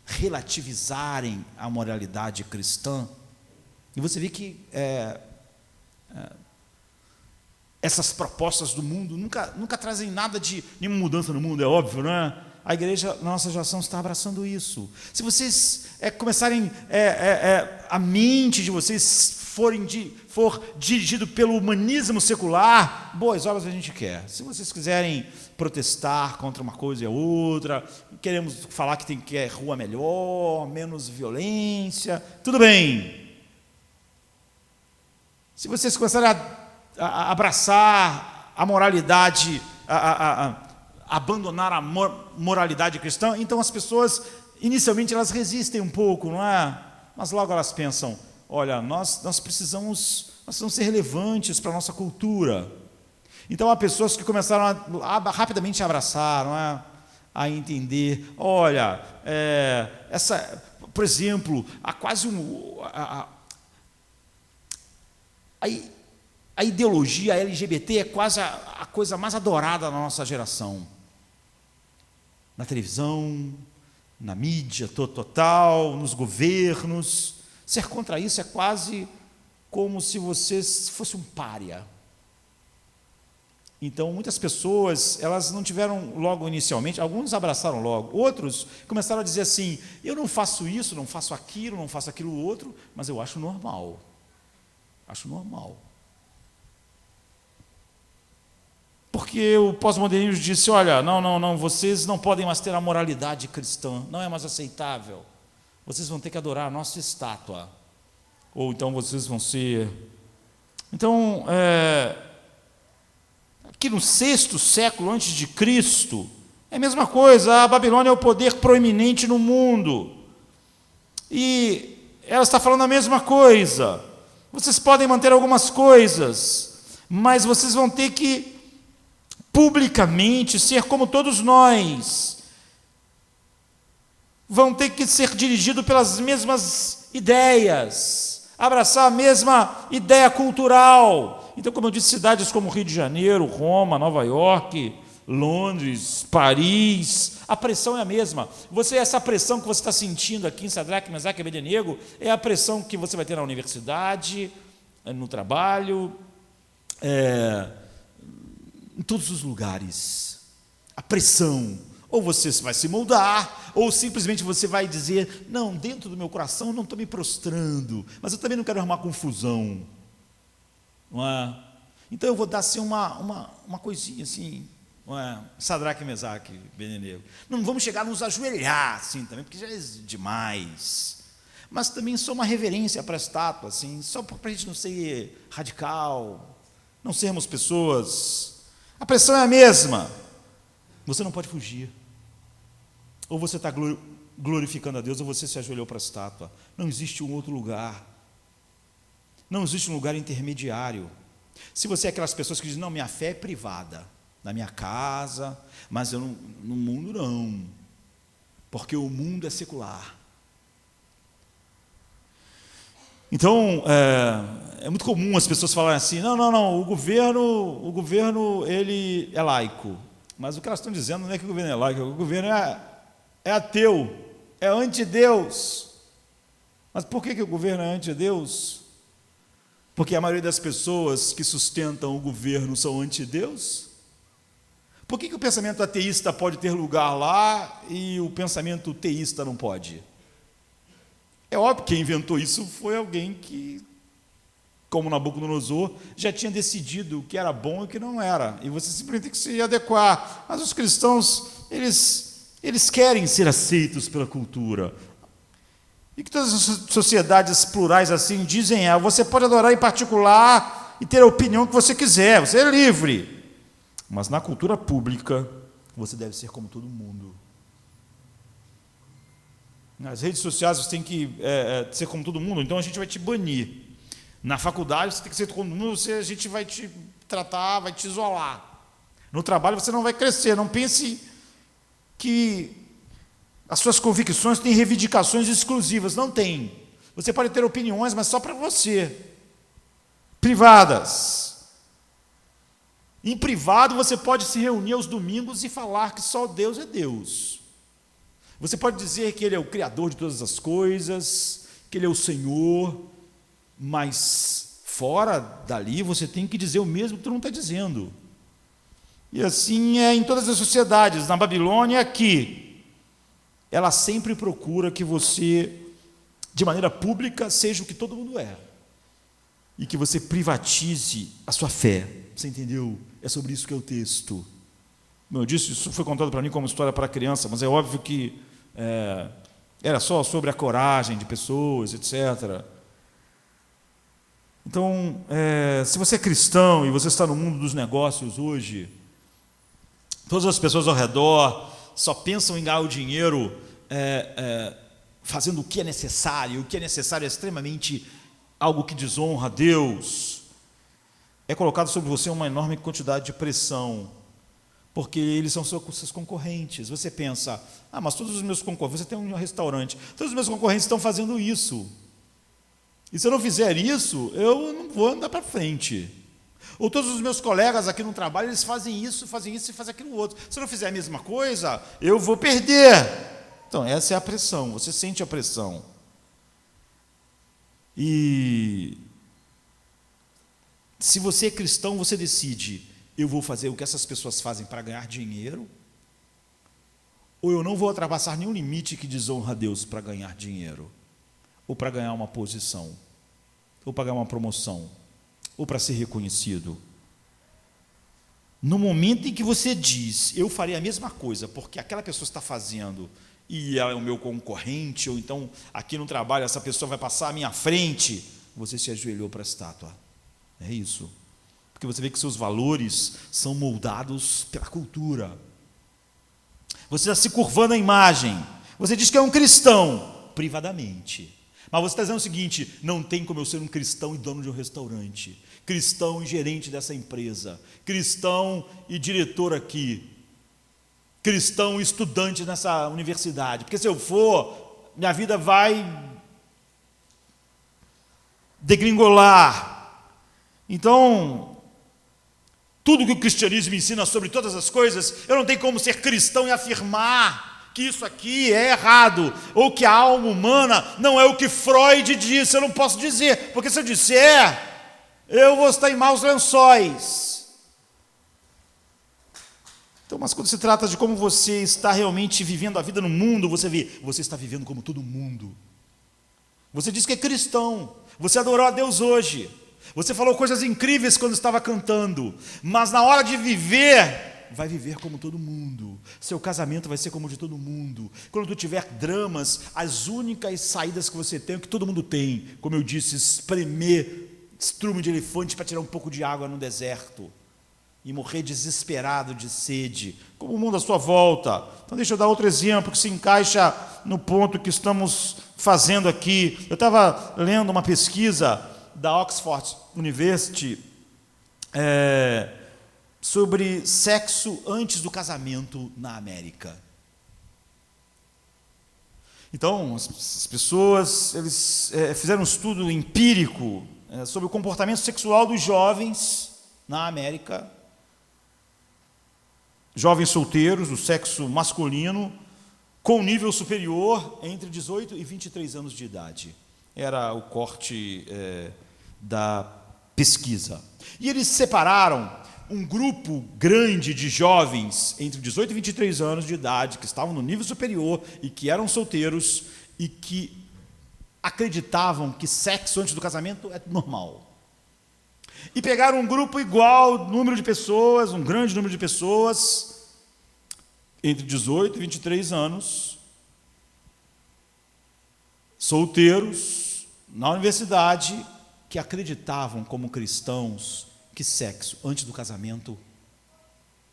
relativizarem a moralidade cristã, e você vê que essas propostas do mundo nunca trazem nada de nenhuma mudança no mundo, é óbvio, não é? A igreja, na nossa geração, está abraçando isso. Se vocês começarem, a mente de vocês for dirigido pelo humanismo secular, boas obras a gente quer. Se vocês quiserem protestar contra uma coisa e a outra, queremos falar que tem que ter rua melhor, menos violência, tudo bem. Se vocês começarem a abraçar a moralidade, abandonar a moralidade cristã, então as pessoas, inicialmente, elas resistem um pouco, não é? Mas logo elas pensam: olha, nós precisamos ser relevantes para a nossa cultura. Então há pessoas que começaram rapidamente a abraçar, não é? A entender: olha, por exemplo, há quase a ideologia LGBT é quase a coisa mais adorada na nossa geração. Na televisão, na mídia total, nos governos. Ser contra isso é quase como se você fosse um pária. Então, muitas pessoas, elas não tiveram logo inicialmente, alguns abraçaram logo, outros começaram a dizer assim, eu não faço isso, não faço aquilo outro, mas eu acho normal. Acho normal. Porque o pós-modernismo disse, olha, não, vocês não podem mais ter a moralidade cristã, não é mais aceitável. Vocês vão ter que adorar a nossa estátua. Ou então vocês vão ser... Então, que no 6º século antes de Cristo, é a mesma coisa, a Babilônia é o poder proeminente no mundo, e ela está falando a mesma coisa, vocês podem manter algumas coisas, mas vocês vão ter que, publicamente, ser como todos nós, vão ter que ser dirigidos pelas mesmas ideias, abraçar a mesma ideia cultural. Então, como eu disse, cidades como Rio de Janeiro, Roma, Nova York, Londres, Paris, a pressão é a mesma. Essa pressão que você está sentindo aqui em Sadraque, Mesaque e Abednego é a pressão que você vai ter na universidade, no trabalho, em todos os lugares. A pressão. Ou você vai se moldar, ou simplesmente você vai dizer, não, dentro do meu coração eu não estou me prostrando, mas eu também não quero arrumar confusão. Não é? Então eu vou dar assim uma coisinha assim, não é? Sadraque, Mesaque, Abednego. Não vamos chegar a nos ajoelhar assim também, porque já é demais. Mas também só uma reverência para a estátua, assim, só para a gente não ser radical, não sermos pessoas. A pressão é a mesma. Você não pode fugir. Ou você está glorificando a Deus, ou você se ajoelhou para a estátua. Não existe um outro lugar. Não existe um lugar intermediário. Se você é aquelas pessoas que dizem, não, minha fé é privada, na minha casa, mas eu no mundo não, porque o mundo é secular. Então, é muito comum as pessoas falarem assim, não, o governo ele é laico. Mas o que elas estão dizendo não é que o governo é laico, o governo é ateu, é anti-Deus. Mas por que o governo é anti-Deus? Porque a maioria das pessoas que sustentam o governo são anti-Deus? Por que o pensamento ateísta pode ter lugar lá e o pensamento teísta não pode? É óbvio que quem inventou isso foi alguém que, como Nabucodonosor, já tinha decidido o que era bom e o que não era. E você simplesmente tem que se adequar. Mas os cristãos, eles querem ser aceitos pela cultura. E que todas as sociedades plurais assim dizem você pode adorar em particular e ter a opinião que você quiser, você é livre. Mas na cultura pública, você deve ser como todo mundo. Nas redes sociais você tem que ser como todo mundo, então a gente vai te banir. Na faculdade você tem que ser como todo mundo, a gente vai te tratar, vai te isolar. No trabalho você não vai crescer, não pense que as suas convicções têm reivindicações exclusivas, não tem. Você pode ter opiniões, mas só para você. Privadas. Em privado você pode se reunir aos domingos e falar que só Deus é Deus. Você pode dizer que Ele é o Criador de todas as coisas, que Ele é o Senhor, mas fora dali você tem que dizer o mesmo que tu não está dizendo. E assim é em todas as sociedades. Na Babilônia, aqui, ela sempre procura que você, de maneira pública, seja o que todo mundo é. E que você privatize a sua fé. Você entendeu? É sobre isso que é o texto. Como eu disse, isso foi contado para mim como história para criança, mas é óbvio que era só sobre a coragem de pessoas, etc. Então, se você é cristão e você está no mundo dos negócios hoje, todas as pessoas ao redor só pensam em ganhar o dinheiro fazendo o que é necessário. O que é necessário é extremamente algo que desonra a Deus. É colocado sobre você uma enorme quantidade de pressão, porque eles são seus concorrentes. Você pensa, mas todos os meus concorrentes, você tem um restaurante, todos os meus concorrentes estão fazendo isso. E se eu não fizer isso, eu não vou andar para frente. Ou todos os meus colegas aqui no trabalho, eles fazem isso e fazem aquilo outro. Se eu não fizer a mesma coisa, eu vou perder. Então, essa é a pressão, você sente a pressão. E se você é cristão, você decide, eu vou fazer o que essas pessoas fazem para ganhar dinheiro, ou eu não vou ultrapassar nenhum limite que desonra a Deus para ganhar dinheiro, ou para ganhar uma posição, ou para ganhar uma promoção, ou para ser reconhecido. No momento em que você diz, eu farei a mesma coisa, porque aquela pessoa está fazendo, e ela é o meu concorrente, ou então aqui no trabalho essa pessoa vai passar à minha frente, você se ajoelhou para a estátua. É isso. Porque você vê que seus valores são moldados pela cultura. Você está se curvando à imagem. Você diz que é um cristão, privadamente. Mas você está dizendo o seguinte: não tem como eu ser um cristão e dono de um restaurante, cristão e gerente dessa empresa, cristão e diretor aqui, cristão e estudante nessa universidade, porque se eu for, minha vida vai degringolar. Então, tudo que o cristianismo ensina sobre todas as coisas, eu não tenho como ser cristão e afirmar que isso aqui é errado, ou que a alma humana não é o que Freud disse. Eu não posso dizer, porque se eu disser, eu vou estar em maus lençóis. Então, mas quando se trata de como você está realmente vivendo a vida no mundo, você vê, você está vivendo como todo mundo. Você diz que é cristão, você adorou a Deus hoje, você falou coisas incríveis quando estava cantando, mas na hora de viver, vai viver como todo mundo. Seu casamento vai ser como o de todo mundo. Quando tu tiver dramas, as únicas saídas que você tem é o que todo mundo tem. Como eu disse, espremer estrume de elefante para tirar um pouco de água no deserto e morrer desesperado de sede, como o mundo à sua volta. Então deixa eu dar outro exemplo que se encaixa no ponto que estamos fazendo aqui. Eu estava lendo uma pesquisa da Oxford University sobre sexo antes do casamento na América. Então, as pessoas eles fizeram um estudo empírico sobre o comportamento sexual dos jovens na América, jovens solteiros do sexo masculino, com nível superior entre 18 e 23 anos de idade. Era o corte da pesquisa. E eles separaram um grupo grande de jovens entre 18 e 23 anos de idade, que estavam no nível superior e que eram solteiros e que acreditavam que sexo antes do casamento é normal. E pegaram um grupo igual, número de pessoas, um grande número de pessoas, entre 18 e 23 anos, solteiros, na universidade, que acreditavam como cristãos que sexo antes do casamento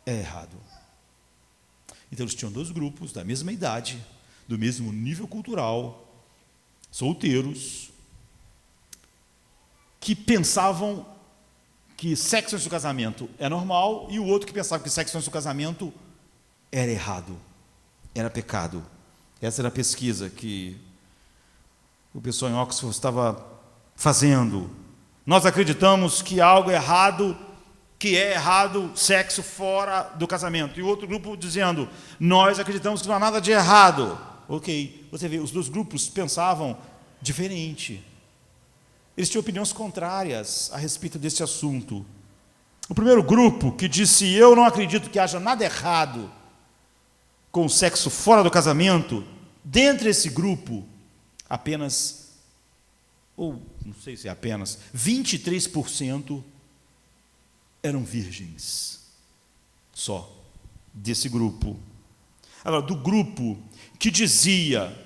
é errado. Então eles tinham dois grupos da mesma idade, do mesmo nível cultural, solteiros, que pensavam que sexo antes do casamento é normal, e o outro que pensava que sexo antes do casamento era errado, era pecado. Essa era a pesquisa que o pessoal em Oxford estava fazendo. Nós acreditamos que algo errado, que é errado sexo fora do casamento. E o outro grupo dizendo, nós acreditamos que não há nada de errado. Ok, você vê, os dois grupos pensavam diferente. Eles tinham opiniões contrárias a respeito desse assunto. O primeiro grupo, que disse, eu não acredito que haja nada errado com o sexo fora do casamento, dentre esse grupo, apenas, ou não sei se é apenas, 23% eram virgens, só, desse grupo. Agora, do grupo que dizia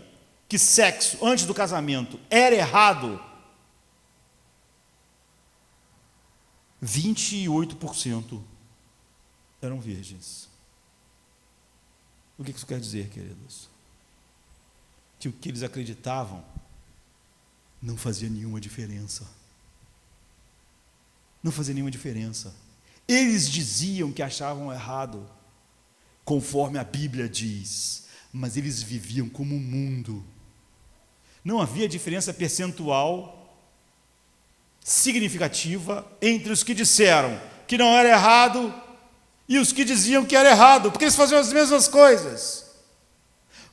que sexo antes do casamento era errado, 28% eram virgens. O que isso quer dizer, queridos? Que o que eles acreditavam não fazia nenhuma diferença. Não fazia nenhuma diferença. Eles diziam que achavam errado, conforme a Bíblia diz, mas eles viviam como o mundo. Não havia diferença percentual significativa entre os que disseram que não era errado e os que diziam que era errado, porque eles faziam as mesmas coisas.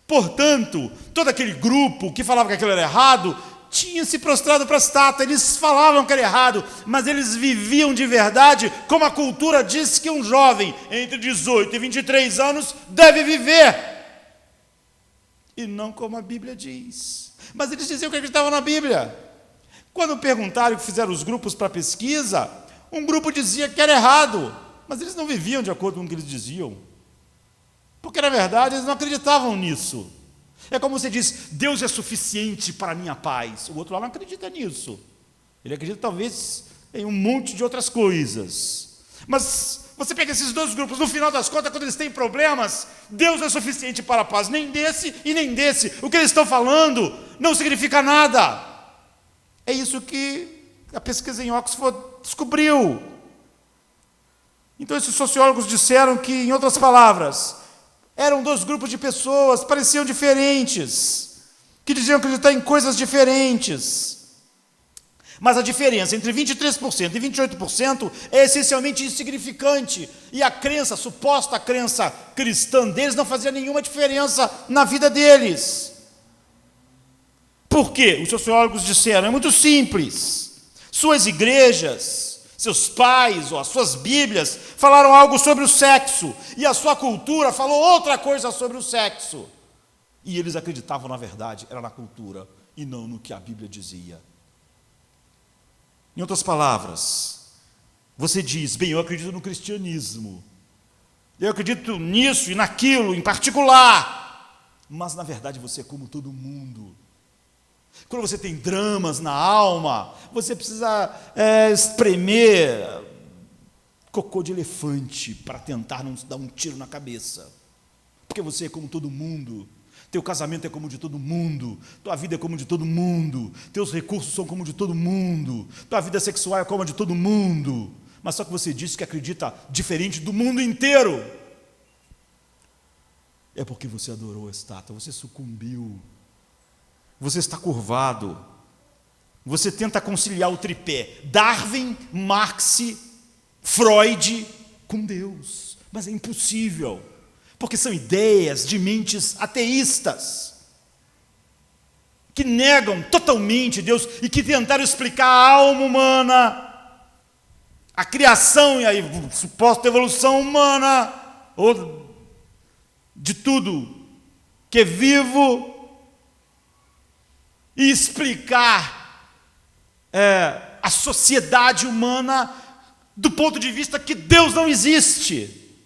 Portanto, todo aquele grupo que falava que aquilo era errado tinham se prostrado para a estátua, eles falavam que era errado, mas eles viviam de verdade, como a cultura diz que um jovem entre 18 e 23 anos deve viver, e não como a Bíblia diz. Mas eles diziam que acreditavam na Bíblia. Quando perguntaram, que fizeram os grupos para pesquisa, um grupo dizia que era errado, mas eles não viviam de acordo com o que eles diziam, porque na verdade eles não acreditavam nisso. É como você diz, Deus é suficiente para a minha paz. O outro lá não acredita nisso. Ele acredita talvez em um monte de outras coisas. Mas você pega esses dois grupos, no final das contas, quando eles têm problemas, Deus é suficiente para a paz, nem desse e nem desse. O que eles estão falando não significa nada. É isso que a pesquisa em Oxford descobriu. Então esses sociólogos disseram que, em outras palavras, eram dois grupos de pessoas, pareciam diferentes, que diziam acreditar em coisas diferentes. Mas a diferença entre 23% e 28% é essencialmente insignificante. E a crença, a suposta crença cristã deles não fazia nenhuma diferença na vida deles. Por quê? Os sociólogos disseram, é muito simples. Suas igrejas, seus pais ou as suas bíblias falaram algo sobre o sexo, e a sua cultura falou outra coisa sobre o sexo. E eles acreditavam na verdade, era na cultura, e não no que a Bíblia dizia. Em outras palavras, você diz, bem, eu acredito no cristianismo, eu acredito nisso e naquilo em particular, mas na verdade você é como todo mundo. Quando você tem dramas na alma, você precisa espremer cocô de elefante para tentar não dar um tiro na cabeça, porque você é como todo mundo. Teu casamento é como o de todo mundo, tua vida é como de todo mundo, teus recursos são como de todo mundo, tua vida sexual é como a de todo mundo, mas só que você disse que acredita diferente do mundo inteiro. É porque você adorou a estátua, você sucumbiu. Você está curvado, você tenta conciliar o tripé Darwin, Marx, Freud com Deus, mas é impossível, porque são ideias de mentes ateístas, que negam totalmente Deus e que tentaram explicar a alma humana, a criação e a suposta evolução humana, ou de tudo que é vivo, e explicar a sociedade humana do ponto de vista que Deus não existe.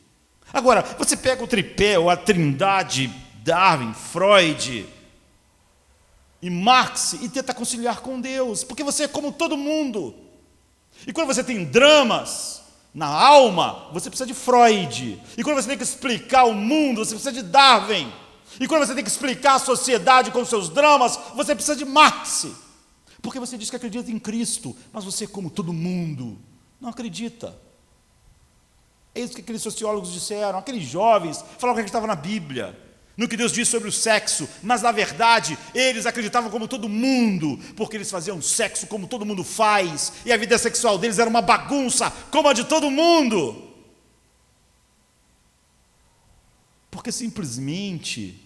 Agora, você pega o tripé, ou a trindade, Darwin, Freud e Marx, e tenta conciliar com Deus, porque você é como todo mundo. E quando você tem dramas na alma, você precisa de Freud. E quando você tem que explicar o mundo, você precisa de Darwin. E quando você tem que explicar a sociedade com seus dramas, você precisa de Marx. Porque você diz que acredita em Cristo, mas você, como todo mundo, não acredita. É isso que aqueles sociólogos disseram. Aqueles jovens falaram que acreditavam na Bíblia, no que Deus diz sobre o sexo, mas na verdade eles acreditavam como todo mundo, porque eles faziam sexo como todo mundo faz, e a vida sexual deles era uma bagunça como a de todo mundo. Porque simplesmente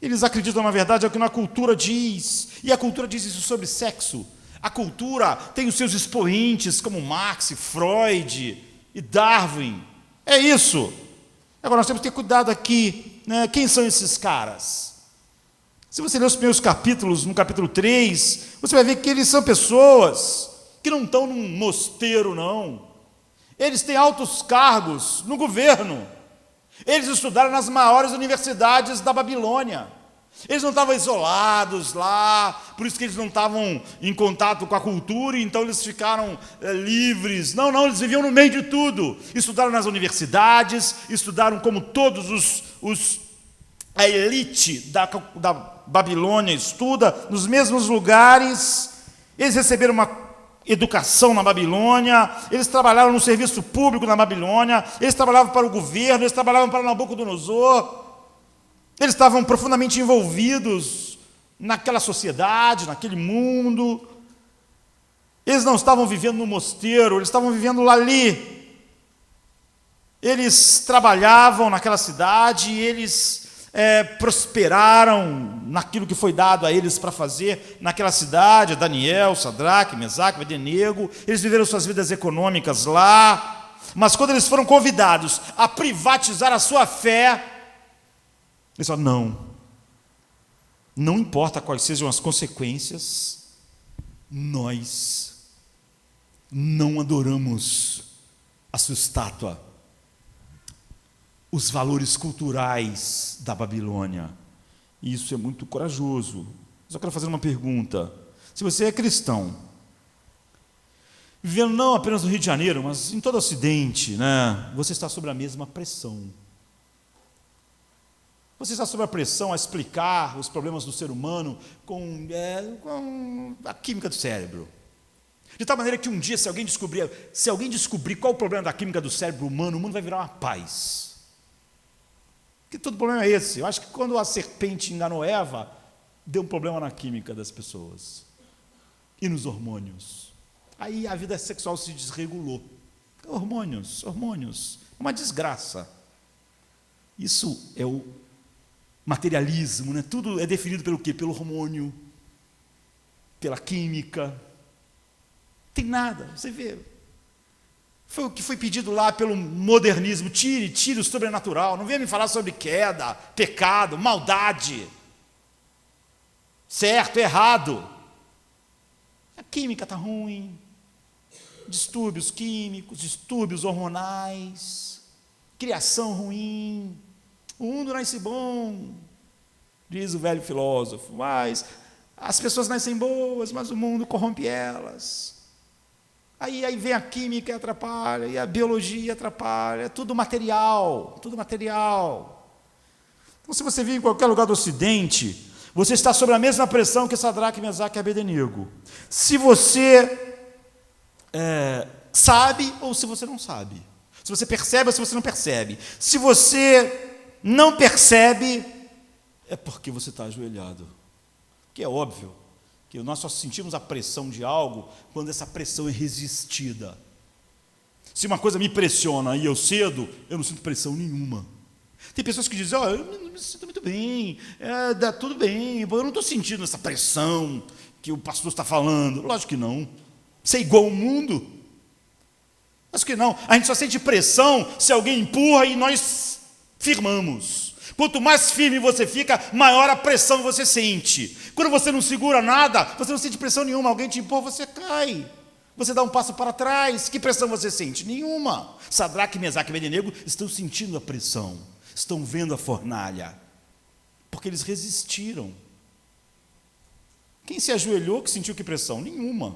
eles acreditam na verdade é o que a cultura diz, e a cultura diz isso sobre sexo. A cultura tem os seus expoentes como Marx, Freud e Darwin. É isso. Agora nós temos que ter cuidado aqui, né? Quem são esses caras? Se você ler os primeiros capítulos, no capítulo 3, você vai ver que eles são pessoas que não estão num mosteiro, não. Eles têm altos cargos no governo. Eles estudaram nas maiores universidades da Babilônia. Eles não estavam isolados lá, por isso que eles não estavam em contato com a cultura, então eles ficaram livres. Não, eles viviam no meio de tudo. Estudaram nas universidades, estudaram como todos a elite da Babilônia estuda, nos mesmos lugares. Eles receberam uma educação na Babilônia, eles trabalharam no serviço público na Babilônia, eles trabalhavam para o governo, eles trabalhavam para Nabucodonosor, eles estavam profundamente envolvidos naquela sociedade, naquele mundo. Eles não estavam vivendo no mosteiro, eles estavam vivendo lá ali. Eles trabalhavam naquela cidade, eles prosperaram naquilo que foi dado a eles para fazer naquela cidade. Daniel, Sadraque, Mesaque, Abednego, eles viveram suas vidas econômicas lá, mas quando eles foram convidados a privatizar a sua fé, eles falaram: não importa quais sejam as consequências, nós não adoramos a sua estátua, os valores culturais da Babilônia. E isso é muito corajoso. Só quero fazer uma pergunta: se você é cristão, vivendo não apenas no Rio de Janeiro, mas em todo o Ocidente, você está sob a mesma pressão. Você está sob a pressão a explicar os problemas do ser humano com a química do cérebro. De tal maneira que um dia, se alguém descobrir qual o problema da química do cérebro humano, o mundo vai virar uma paz. Porque todo problema é esse. Eu acho que quando a serpente enganou Eva, deu um problema na química das pessoas e nos hormônios. Aí a vida sexual se desregulou. Hormônios, uma desgraça. Isso é o materialismo, Tudo é definido pelo quê? Pelo hormônio, pela química. Tem nada, você vê. Foi o que foi pedido lá pelo modernismo: tire o sobrenatural, não venha me falar sobre queda, pecado, maldade, certo, errado. A química está ruim, distúrbios químicos, distúrbios hormonais, criação ruim, o mundo nasce bom, diz o velho filósofo, mas as pessoas nascem boas, mas o mundo corrompe elas. Aí vem a química e atrapalha, e a biologia atrapalha, tudo material. Então, se você vive em qualquer lugar do Ocidente, você está sob a mesma pressão que Sadraque, Mesaque e Abednego. Se você sabe ou se você não sabe. Se você percebe ou se você não percebe. Se você não percebe, é porque você está ajoelhado. Que é óbvio que nós só sentimos a pressão de algo quando essa pressão é resistida. Se uma coisa me pressiona e eu cedo, eu não sinto pressão nenhuma. Tem pessoas que dizem: eu não me sinto muito bem, dá tudo bem, eu não estou sentindo essa pressão que o pastor está falando. Lógico que não. Você é igual ao mundo? Acho que não. A gente só sente pressão se alguém empurra e nós firmamos. Quanto mais firme você fica, maior a pressão você sente. Quando você não segura nada, você não sente pressão nenhuma. Alguém te empurra, você cai. Você dá um passo para trás. Que pressão você sente? Nenhuma. Sadraque, Mesaque e Abednego estão sentindo a pressão. Estão vendo a fornalha. Porque eles resistiram. Quem se ajoelhou que sentiu que pressão? Nenhuma.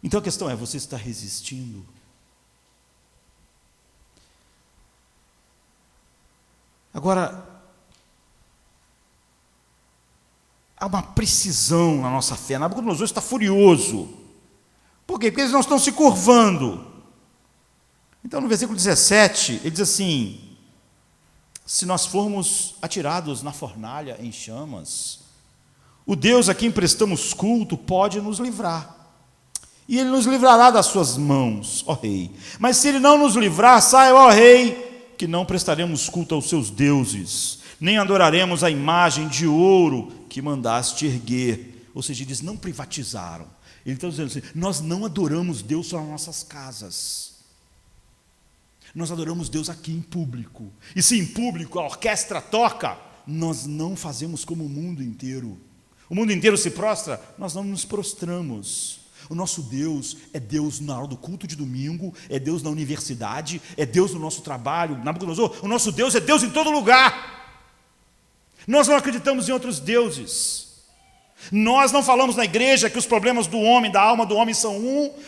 Então a questão é: você está resistindo? Agora, há uma precisão na nossa fé. Nabucodonosor está furioso. Por quê? Porque eles não estão se curvando. Então, no versículo 17, ele diz assim: se nós formos atirados na fornalha em chamas, o Deus a quem prestamos culto pode nos livrar. E Ele nos livrará das suas mãos, ó rei. Mas se Ele não nos livrar, saiba, ó rei, que não prestaremos culto aos seus deuses, nem adoraremos a imagem de ouro que mandaste erguer. Ou seja, eles não privatizaram. Ele está dizendo assim: nós não adoramos Deus só nas nossas casas. Nós adoramos Deus aqui em público. E se em público a orquestra toca, nós não fazemos como o mundo inteiro. O mundo inteiro se prostra, nós não nos prostramos. O nosso Deus é Deus na hora do culto de domingo, é Deus na universidade, é Deus no nosso trabalho. Nabucodonosor, o nosso Deus é Deus em todo lugar. Nós não acreditamos em outros deuses. Nós não falamos na igreja que os problemas do homem, da alma do homem são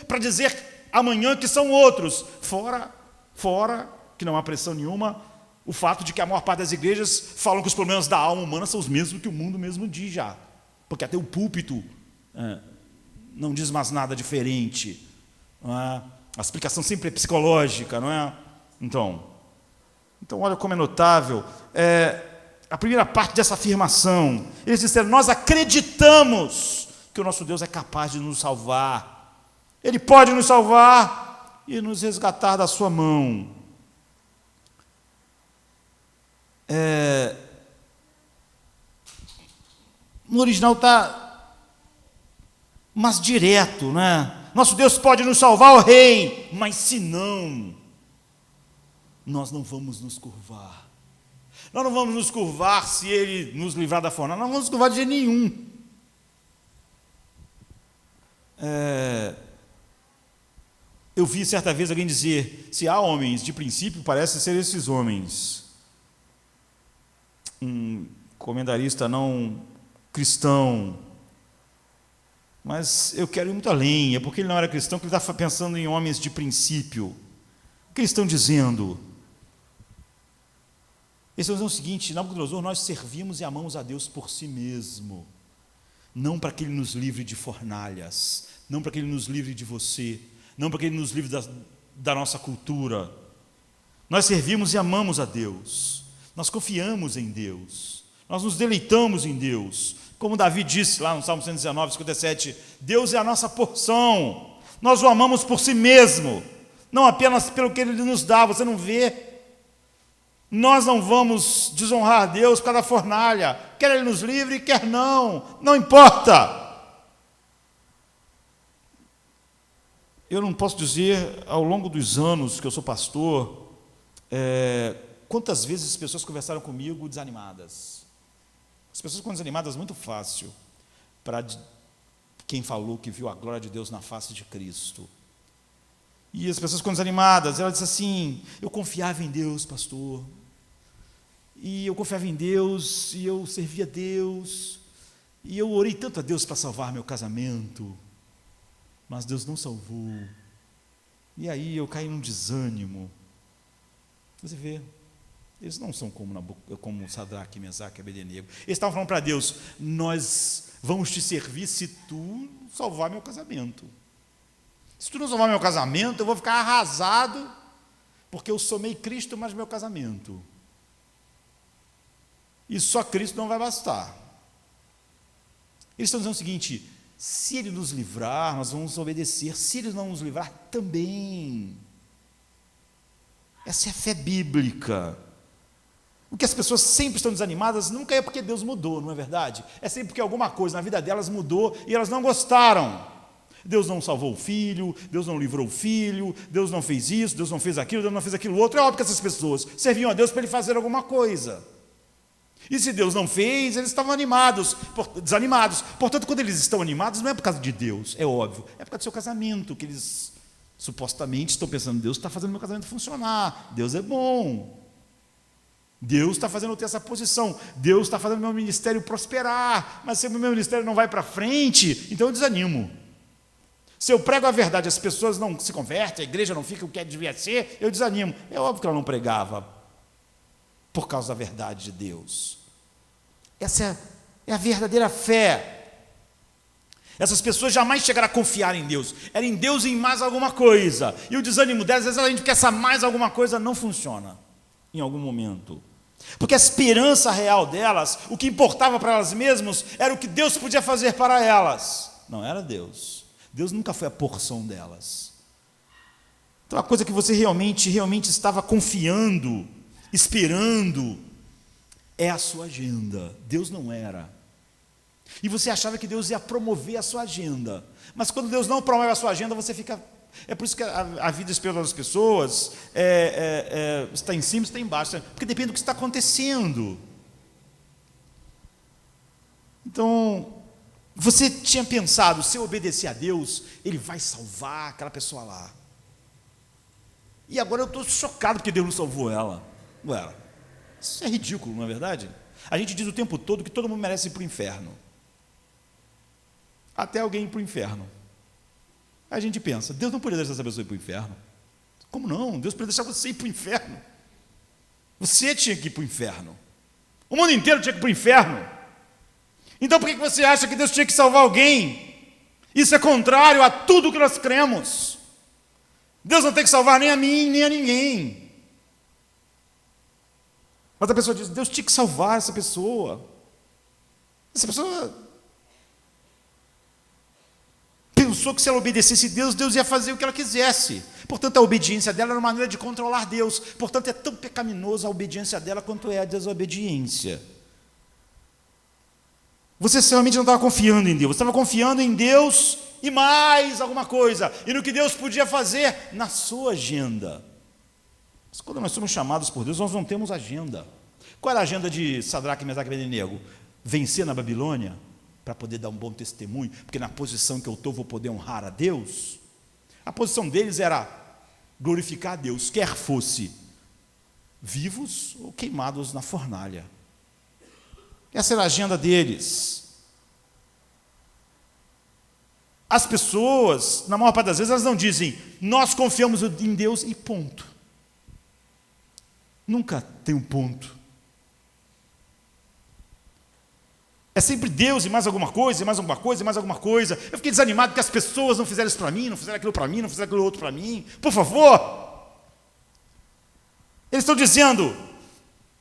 para dizer amanhã que são outros. Fora, que não há pressão nenhuma, o fato de que a maior parte das igrejas falam que os problemas da alma humana são os mesmos que o mundo mesmo diz já. Porque até o púlpito não diz mais nada diferente. Não é? A explicação sempre é psicológica, não é? Então olha como é notável. A primeira parte dessa afirmação, eles disseram: nós acreditamos que o nosso Deus é capaz de nos salvar. Ele pode nos salvar e nos resgatar da sua mão. No original está mais direto, né? Nosso Deus pode nos salvar, ó Rei, mas se não, nós não vamos nos curvar. Nós não vamos nos curvar se Ele nos livrar da fornalha, nós não vamos nos curvar de jeito nenhum. Eu vi certa vez alguém dizer, se há homens de princípio, parece ser esses homens. Um comentarista não cristão, mas eu quero ir muito além, é porque ele não era cristão, que ele está pensando em homens de princípio. O que eles estão dizendo? Eles estão dizendo o seguinte: Nabucodonosor, nós servimos e amamos a Deus por si mesmo, não para que Ele nos livre de fornalhas, não para que Ele nos livre de você, não para que Ele nos livre da nossa cultura. Nós servimos e amamos a Deus, nós confiamos em Deus, nós nos deleitamos em Deus. Como Davi disse lá no Salmo 119, 57, Deus é a nossa porção, nós o amamos por si mesmo, não apenas pelo que Ele nos dá. Você não vê? Nós não vamos desonrar a Deus por causa da fornalha, quer Ele nos livre, quer não importa. Eu não posso dizer, ao longo dos anos que eu sou pastor, quantas vezes as pessoas conversaram comigo desanimadas. As pessoas ficam desanimadas muito fácil, para quem falou que viu a glória de Deus na face de Cristo. E as pessoas ficam desanimadas, ela diz assim: eu confiava em Deus, pastor, e eu confiava em Deus, e eu servia a Deus, e eu orei tanto a Deus para salvar meu casamento, mas Deus não salvou, e aí eu caí num desânimo. Você vê, eles não são como Sadraque, Mesaque e Abednego. Eles estavam falando para Deus: nós vamos te servir se tu salvar meu casamento. Se tu não salvar meu casamento, eu vou ficar arrasado, porque eu somei Cristo, mas meu casamento. E só Cristo não vai bastar. Eles estão dizendo o seguinte: se Ele nos livrar, nós vamos obedecer. Se Ele não nos livrar, também. Essa é a fé bíblica. O que as pessoas sempre estão desanimadas nunca é porque Deus mudou, não é verdade? É sempre porque alguma coisa na vida delas mudou e elas não gostaram. Deus não salvou o filho, Deus não livrou o filho, Deus não fez isso, Deus não fez aquilo, Deus não fez aquilo outro. É óbvio que essas pessoas serviam a Deus para Ele fazer alguma coisa. E se Deus não fez, eles estavam desanimados. Portanto, quando eles estão animados, não é por causa de Deus, é óbvio, é por causa do seu casamento, que eles supostamente estão pensando: Deus está fazendo meu casamento funcionar, Deus é bom, Deus está fazendo eu ter essa posição, Deus está fazendo meu ministério prosperar. Mas se o meu ministério não vai para frente, então eu desanimo. Se eu prego a verdade, as pessoas não se convertem, a igreja não fica o que devia ser, eu desanimo. É óbvio que ela não pregava por causa da verdade de Deus. Essa é a verdadeira fé. Essas pessoas jamais chegaram a confiar em Deus, era em Deus e em mais alguma coisa. E o desânimo delas, às vezes a gente quer essa mais alguma coisa, não funciona em algum momento. Porque a esperança real delas, o que importava para elas mesmas, era o que Deus podia fazer para elas. Não era Deus. Deus nunca foi a porção delas. Então a coisa que você realmente estava confiando, esperando, é a sua agenda. Deus não era. E você achava que Deus ia promover a sua agenda. Mas quando Deus não promove a sua agenda, você fica... É por isso que a vida espiritual das pessoas está em cima, está embaixo. Porque depende do que está acontecendo. Então, você tinha pensado: se eu obedecer a Deus, Ele vai salvar aquela pessoa lá. E agora eu estou chocado porque Deus não salvou ela. Ué, isso é ridículo, não é verdade? A gente diz o tempo todo que todo mundo merece ir para o inferno. Até alguém ir para o inferno. A gente pensa: Deus não poderia deixar essa pessoa ir para o inferno. Como não? Deus poderia deixar você ir para o inferno. Você tinha que ir para o inferno. O mundo inteiro tinha que ir para o inferno. Então por que você acha que Deus tinha que salvar alguém? Isso é contrário a tudo que nós cremos. Deus não tem que salvar nem a mim, nem a ninguém. Mas a pessoa diz: Deus tinha que salvar essa pessoa. Essa pessoa pensou que se ela obedecesse Deus, Deus ia fazer o que ela quisesse. Portanto, a obediência dela era uma maneira de controlar Deus. Portanto, é tão pecaminosa a obediência dela quanto é a desobediência. Você realmente não estava confiando em Deus, você estava confiando em Deus e mais alguma coisa, e no que Deus podia fazer na sua agenda. Mas quando nós somos chamados por Deus, nós não temos agenda. Qual era a agenda de Sadraque, Mesaque e Abednego? Vencer na Babilônia, para poder dar um bom testemunho, porque na posição que eu estou, vou poder honrar a Deus. A posição deles era glorificar a Deus, quer fosse vivos ou queimados na fornalha. Essa era a agenda deles. As pessoas, na maior parte das vezes, elas não dizem, nós confiamos em Deus e ponto. Nunca tem um ponto. É sempre Deus e mais alguma coisa, e mais alguma coisa, e mais alguma coisa. Eu fiquei desanimado porque as pessoas não fizeram isso para mim, não fizeram aquilo para mim, não fizeram aquilo outro para mim. Por favor! Eles estão dizendo,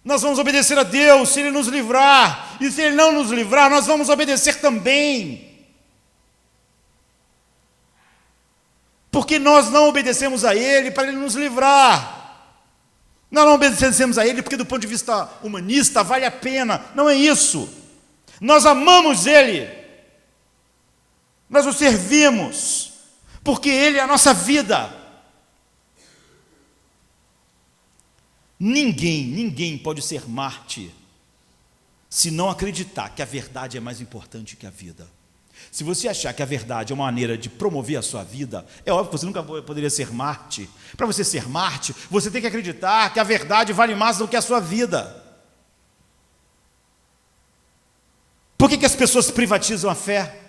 nós vamos obedecer a Deus se Ele nos livrar. E se Ele não nos livrar, nós vamos obedecer também. Porque nós não obedecemos a Ele para Ele nos livrar. Nós não obedecemos a Ele porque do ponto de vista humanista vale a pena. Não é isso. Nós amamos Ele, nós o servimos, porque Ele é a nossa vida. Ninguém pode ser mártir se não acreditar que a verdade é mais importante que a vida. Se você achar que a verdade é uma maneira de promover a sua vida, é óbvio que você nunca poderia ser mártir. Para você ser mártir, você tem que acreditar que a verdade vale mais do que a sua vida. Por que as pessoas privatizam a fé?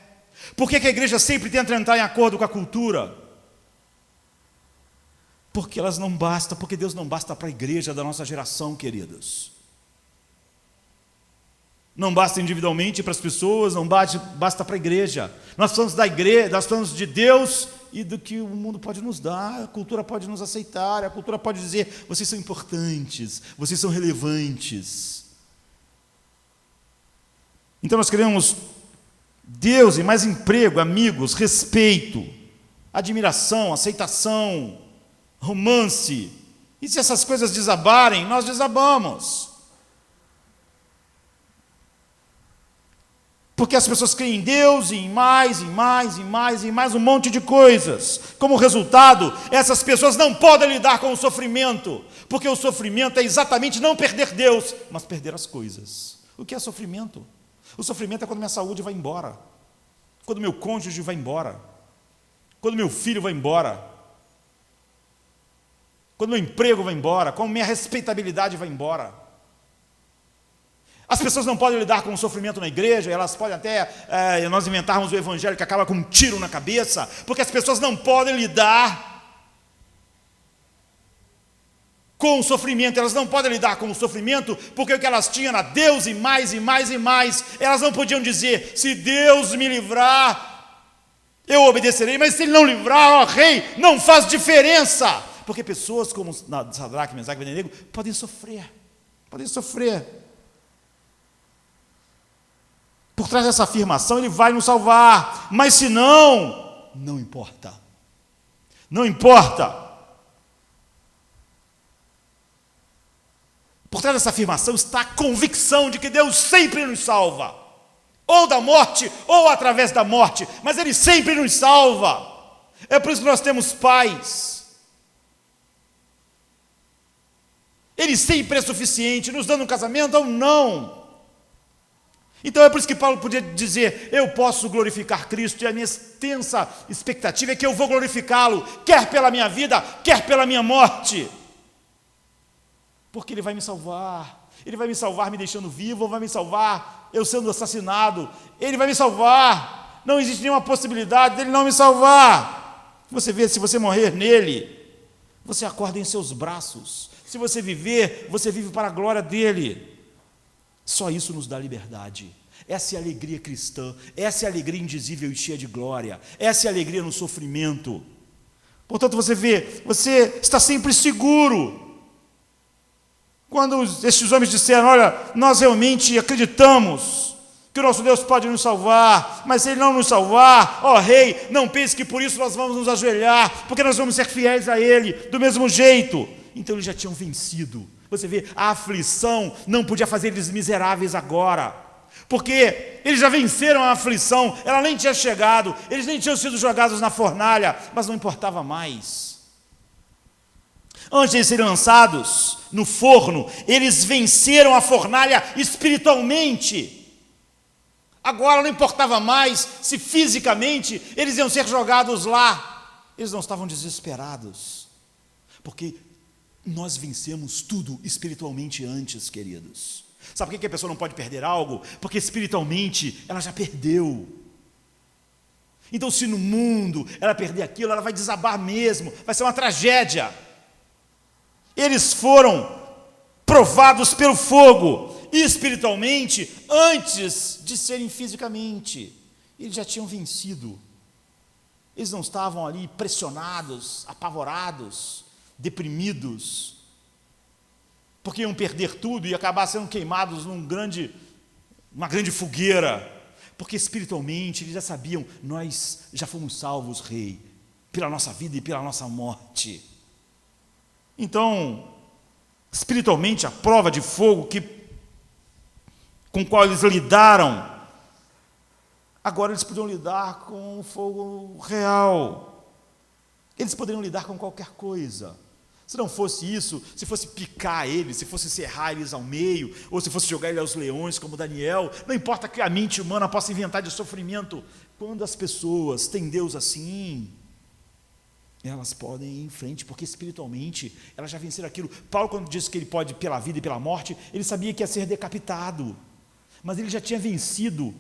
Por que a igreja sempre tenta entrar em acordo com a cultura? Porque elas não bastam, porque Deus não basta para a igreja da nossa geração, queridos. Não basta individualmente para as pessoas, não basta para a igreja. Nós falamos da igreja, nós falamos de Deus e do que o mundo pode nos dar, a cultura pode nos aceitar, a cultura pode dizer, vocês são importantes, vocês são relevantes. Então nós queremos Deus e mais emprego, amigos, respeito, admiração, aceitação, romance. E se essas coisas desabarem, nós desabamos. Porque as pessoas creem em Deus e em mais um monte de coisas. Como resultado, essas pessoas não podem lidar com o sofrimento, porque o sofrimento é exatamente não perder Deus, mas perder as coisas. O que é sofrimento? O sofrimento é quando minha saúde vai embora, quando meu cônjuge vai embora, quando meu filho vai embora, quando meu emprego vai embora, quando minha respeitabilidade vai embora. As pessoas não podem lidar com o sofrimento na igreja, elas podem até, nós inventarmos o evangelho que acaba com um tiro na cabeça, porque as pessoas não podem lidar com o sofrimento, elas não podem lidar com o sofrimento, porque o que elas tinham era Deus e mais, elas não podiam dizer, se Deus me livrar, eu obedecerei, mas se Ele não livrar, ó rei, não faz diferença, porque pessoas como Sadraque, Mesaque e Abednego podem sofrer, por trás dessa afirmação, Ele vai nos salvar, mas se não, não importa, por trás dessa afirmação está a convicção de que Deus sempre nos salva, ou da morte, ou através da morte, mas Ele sempre nos salva. É por isso que nós temos pais. Ele sempre é suficiente, nos dando um casamento ou não. Então é por isso que Paulo podia dizer, eu posso glorificar Cristo, e a minha extensa expectativa é que eu vou glorificá-lo, quer pela minha vida, quer pela minha morte. Porque Ele vai me salvar, me deixando vivo, ou vai me salvar eu sendo assassinado, Ele vai me salvar, não existe nenhuma possibilidade dEle não me salvar. Você vê, se você morrer nele, você acorda em seus braços, se você viver, você vive para a glória dEle. Só isso nos dá liberdade. Essa é a alegria cristã, essa é a alegria indizível e cheia de glória, essa é a alegria no sofrimento. Portanto, você vê, você está sempre seguro. Quando estes homens disseram, olha, nós realmente acreditamos que o nosso Deus pode nos salvar, mas se Ele não nos salvar, ó rei, não pense que por isso nós vamos nos ajoelhar, porque nós vamos ser fiéis a Ele, do mesmo jeito. Então eles já tinham vencido. Você vê, a aflição não podia fazer eles miseráveis agora, porque eles já venceram a aflição, ela nem tinha chegado, eles nem tinham sido jogados na fornalha, mas não importava mais. Antes de serem lançados no forno, eles venceram a fornalha espiritualmente. Agora não importava mais se fisicamente eles iam ser jogados lá. Eles não estavam desesperados, porque nós vencemos tudo espiritualmente antes, queridos. Sabe por que a pessoa não pode perder algo? Porque espiritualmente ela já perdeu. Então, se no mundo ela perder aquilo, ela vai desabar mesmo, vai ser uma tragédia. Eles foram provados pelo fogo, espiritualmente, antes de serem fisicamente. Eles já tinham vencido. Eles não estavam ali pressionados, apavorados, deprimidos, porque iam perder tudo e acabar sendo queimados numa grande fogueira, porque espiritualmente eles já sabiam, nós já fomos salvos, rei, pela nossa vida e pela nossa morte. Então, espiritualmente, a prova de fogo com qual eles lidaram, agora eles podiam lidar com o fogo real. Eles poderiam lidar com qualquer coisa. Se não fosse isso, se fosse picar eles, se fosse serrar eles ao meio, ou se fosse jogar eles aos leões, como Daniel, não importa que a mente humana possa inventar de sofrimento, quando as pessoas têm Deus assim, elas podem ir em frente, porque espiritualmente elas já venceram aquilo. Paulo, quando disse que ele pode pela vida e pela morte, ele sabia que ia ser decapitado, mas ele já tinha vencido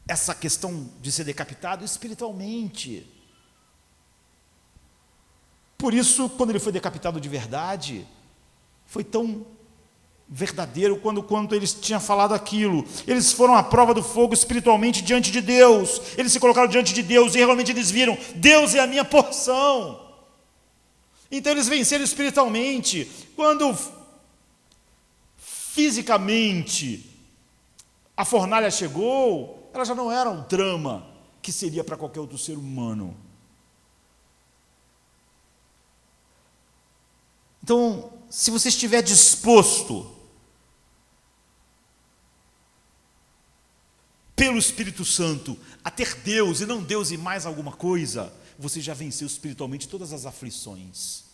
essa questão de ser decapitado espiritualmente. Por isso, quando ele foi decapitado de verdade, foi tão verdadeiro quanto eles tinham falado aquilo. Eles foram à prova do fogo espiritualmente diante de Deus. Eles se colocaram diante de Deus e realmente eles viram, Deus é a minha porção. Então eles venceram espiritualmente. Quando fisicamente a fornalha chegou, ela já não era um drama que seria para qualquer outro ser humano. Então, se você estiver disposto pelo Espírito Santo a ter Deus e não Deus e mais alguma coisa, você já venceu espiritualmente todas as aflições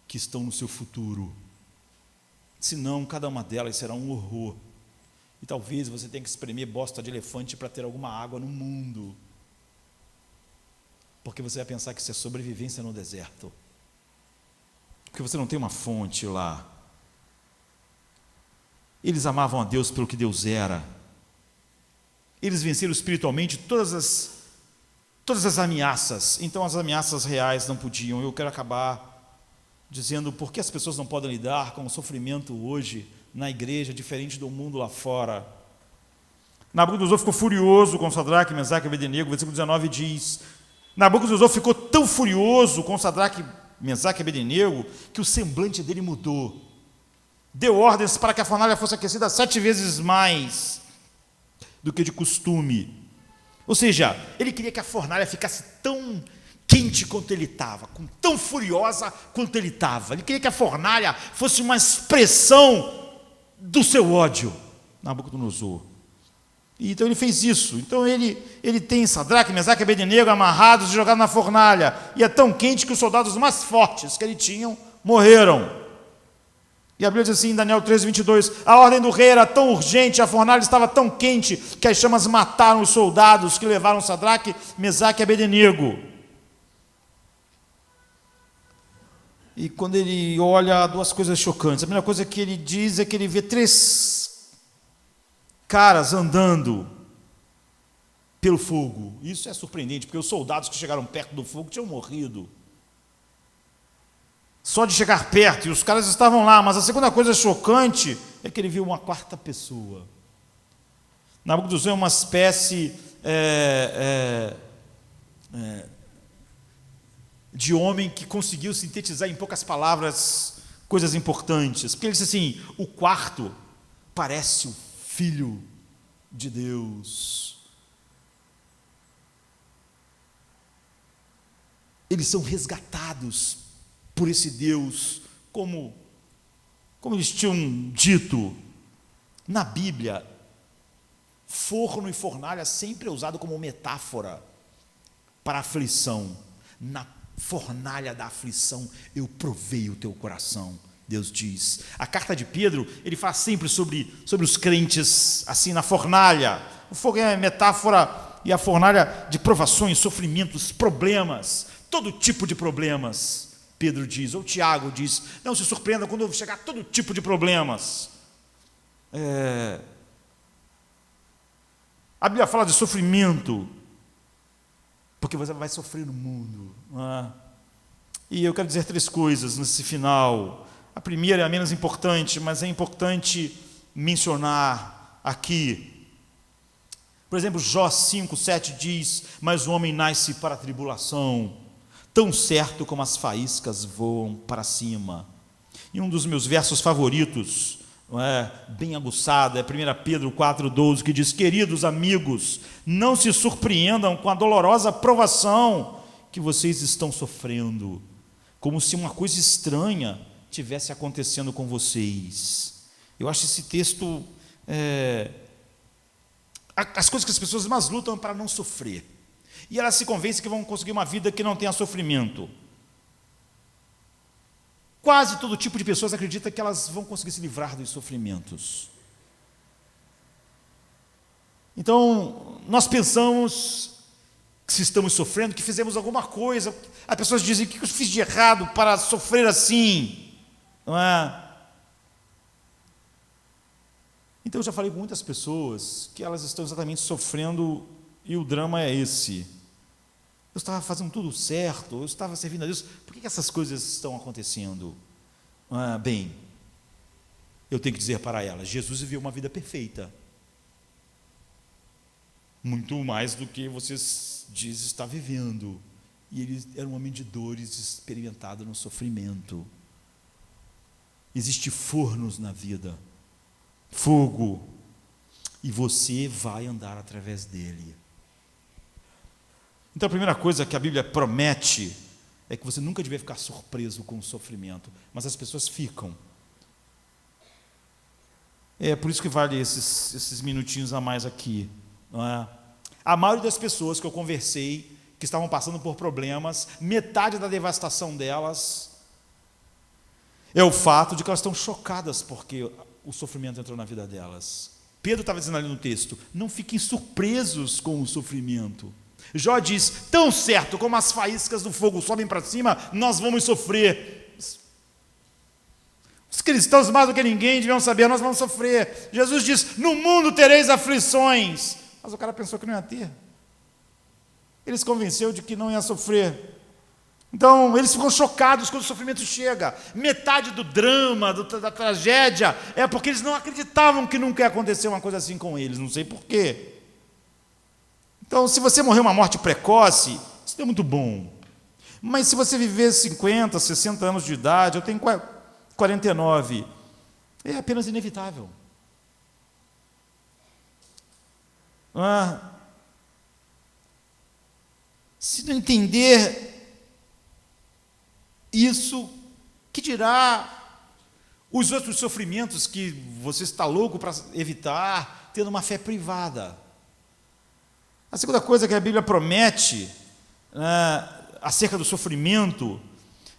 que estão no seu futuro. Senão, cada uma delas será um horror. E talvez você tenha que espremer bosta de elefante para ter alguma água no mundo. Porque você vai pensar que isso é sobrevivência no deserto. Porque você não tem uma fonte lá. Eles amavam a Deus pelo que Deus era. Eles venceram espiritualmente todas as ameaças. Então as ameaças reais não podiam. Eu quero acabar dizendo por que as pessoas não podem lidar com o sofrimento hoje na igreja, diferente do mundo lá fora. Nabucodonosor ficou furioso com Sadraque, Mesaque e Abednego. Versículo 19 diz: Nabucodonosor ficou tão furioso com Sadraque, Mesaque e Abednego, que o semblante dele mudou. Deu ordens para que a fornalha fosse aquecida 7 vezes mais do que de costume. Ou seja, ele queria que a fornalha ficasse tão quente quanto ele estava, tão furiosa quanto ele estava. Ele queria que a fornalha fosse uma expressão do seu ódio, Nabucodonosor. E então ele fez isso. Então ele tem Sadraque, Mesaque e Abednego amarrados e jogados na fornalha. E é tão quente que os soldados mais fortes que ele tinham morreram. E a Bíblia diz assim em Daniel 13:22, a ordem do rei era tão urgente, a fornalha estava tão quente, que as chamas mataram os soldados que levaram Sadraque, Mesaque e Abednego. E quando ele olha, 2 coisas chocantes. A primeira coisa que ele diz é que ele vê 3 caras andando pelo fogo. Isso é surpreendente, porque os soldados que chegaram perto do fogo tinham morrido. Só de chegar perto, e os caras estavam lá. Mas a segunda coisa chocante é que ele viu uma 4ª pessoa. Nabucodonosor é uma espécie de homem que conseguiu sintetizar em poucas palavras coisas importantes. Porque ele disse assim: o quarto parece o filho de Deus. Eles são resgatados por esse Deus, como eles tinham dito na Bíblia. Forno e fornalha sempre é usado como metáfora para aflição. Na fornalha da aflição eu provei o teu coração, Deus diz. A carta de Pedro, ele fala sempre sobre os crentes assim na fornalha. O fogo é metáfora e a fornalha de provações, sofrimentos, problemas, todo tipo de problemas. Pedro diz, ou Tiago diz, não se surpreenda quando chegar todo tipo de problemas. A Bíblia fala de sofrimento, porque você vai sofrer no mundo. E eu quero dizer 3 coisas nesse final. A primeira é a menos importante, mas é importante mencionar aqui. Por exemplo, Jó 5:7 diz, mas o homem nasce para a tribulação, tão certo como as faíscas voam para cima. E um dos meus versos favoritos, bem aguçado, é 1 Pedro 4:12, que diz, queridos amigos, não se surpreendam com a dolorosa provação que vocês estão sofrendo, como se uma coisa estranha tivesse acontecendo com vocês. Eu acho esse texto, as coisas que as pessoas mais lutam para não sofrer, e elas se convencem que vão conseguir uma vida que não tenha sofrimento. Quase todo tipo de pessoas acredita que elas vão conseguir se livrar dos sofrimentos. Então, nós pensamos que se estamos sofrendo, que fizemos alguma coisa. As pessoas dizem, o que eu fiz de errado para sofrer assim? Não é? Então, eu já falei com muitas pessoas que elas estão exatamente sofrendo e o drama é esse. Eu estava fazendo tudo certo, eu estava servindo a Deus, por que essas coisas estão acontecendo? Bem, eu tenho que dizer para elas, Jesus viveu uma vida perfeita, muito mais do que vocês dizem estar vivendo, e ele era um homem de dores, experimentado no sofrimento. Existem fornos na vida, fogo, e você vai andar através dele. Então a primeira coisa que a Bíblia promete é que você nunca deve ficar surpreso com o sofrimento, mas as pessoas ficam. É por isso que vale esses minutinhos a mais aqui, não é? A maioria das pessoas que eu conversei, que estavam passando por problemas, metade da devastação delas é o fato de que elas estão chocadas porque o sofrimento entrou na vida delas. Pedro estava dizendo ali no texto, não fiquem surpresos com o sofrimento. Jó diz, tão certo como as faíscas do fogo sobem para cima, nós vamos sofrer. Os cristãos, mais do que ninguém, deviam saber, nós vamos sofrer. Jesus diz, no mundo tereis aflições. Mas o cara pensou que não ia ter. Ele se convenceu de que não ia sofrer. Então, eles ficam chocados quando o sofrimento chega. Metade do drama, da tragédia, é porque eles não acreditavam que nunca ia acontecer uma coisa assim com eles, não sei porquê. Então, se você morrer uma morte precoce, isso é muito bom. Mas se você viver 50, 60 anos de idade, eu tenho 49, é apenas inevitável. Se não entender isso, que dirá os outros sofrimentos que você está louco para evitar, tendo uma fé privada? A segunda coisa que a Bíblia promete acerca do sofrimento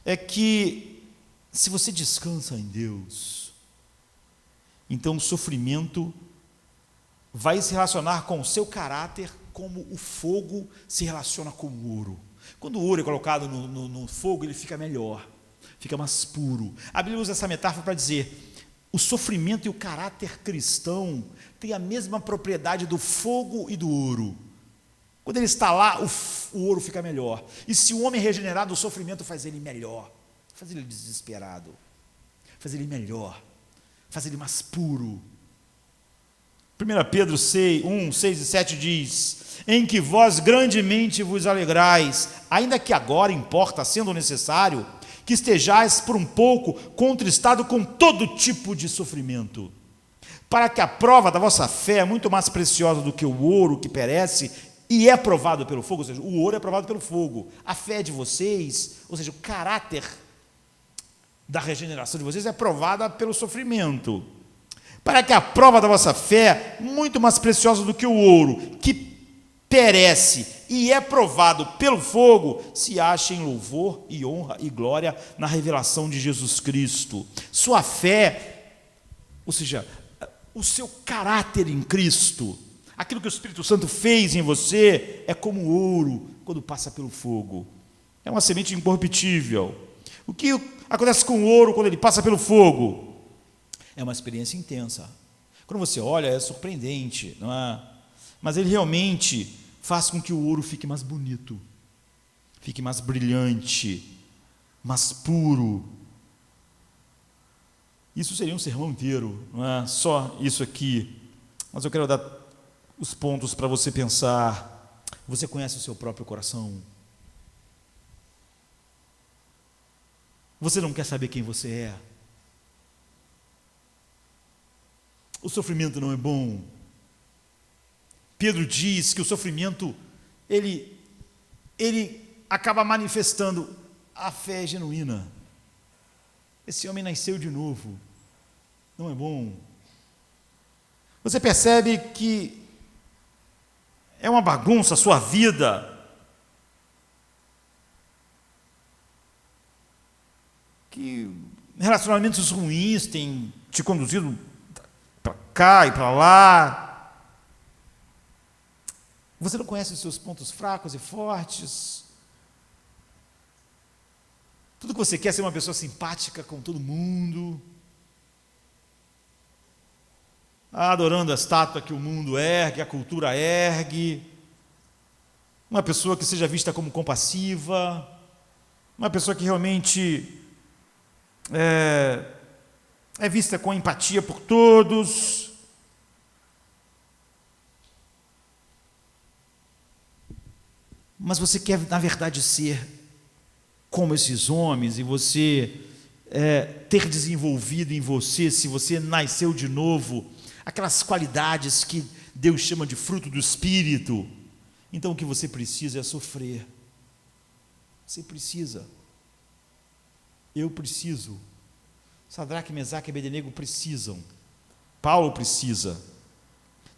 é que se você descansa em Deus, então o sofrimento vai se relacionar com o seu caráter como o fogo se relaciona com o ouro. Quando o ouro é colocado no fogo, ele fica melhor, fica mais puro. A Bíblia usa essa metáfora para dizer, o sofrimento e o caráter cristão têm a mesma propriedade do fogo e do ouro. Quando ele está lá, o ouro fica melhor. E se o homem é regenerado, o sofrimento faz ele melhor, faz ele desesperado, faz ele melhor, faz ele mais puro. 1 Pedro 1, 6 e 7 diz, em que vós grandemente vos alegrais, ainda que agora importa, sendo necessário, que estejais por um pouco contristado com todo tipo de sofrimento, para que a prova da vossa fé é muito mais preciosa do que o ouro que perece e é provado pelo fogo, ou seja, o ouro é provado pelo fogo. A fé de vocês, ou seja, o caráter da regeneração de vocês é provada pelo sofrimento. Para que a prova da vossa fé, muito mais preciosa do que o ouro, que perece e é provado pelo fogo, se ache em louvor e honra e glória na revelação de Jesus Cristo. Sua fé, ou seja, o seu caráter em Cristo, aquilo que o Espírito Santo fez em você, é como ouro quando passa pelo fogo. É uma semente incorruptível. O que acontece com o ouro quando ele passa pelo fogo? É uma experiência intensa. Quando você olha, é surpreendente, não é? Mas ele realmente faz com que o ouro fique mais bonito, fique mais brilhante, mais puro. Isso seria um sermão inteiro, não é só isso aqui. Mas eu quero dar os pontos para você pensar. Você conhece o seu próprio coração? Você não quer saber quem você é? O sofrimento não é bom. Pedro diz que o sofrimento, ele acaba manifestando a fé genuína. Esse homem nasceu de novo. Não é bom. Você percebe que é uma bagunça a sua vida. Que relacionamentos ruins têm te conduzido para cá e para lá. Você não conhece os seus pontos fracos e fortes. Tudo que você quer é ser uma pessoa simpática com todo mundo, adorando a estátua que o mundo ergue, a cultura ergue, uma pessoa que seja vista como compassiva, uma pessoa que realmente é vista com empatia por todos. Mas você quer, na verdade, ser como esses homens, e você ter desenvolvido em você, se você nasceu de novo, aquelas qualidades que Deus chama de fruto do Espírito. Então o que você precisa é sofrer. Você precisa. Eu preciso. Sadraque, Mesaque e Abednego precisam. Paulo precisa.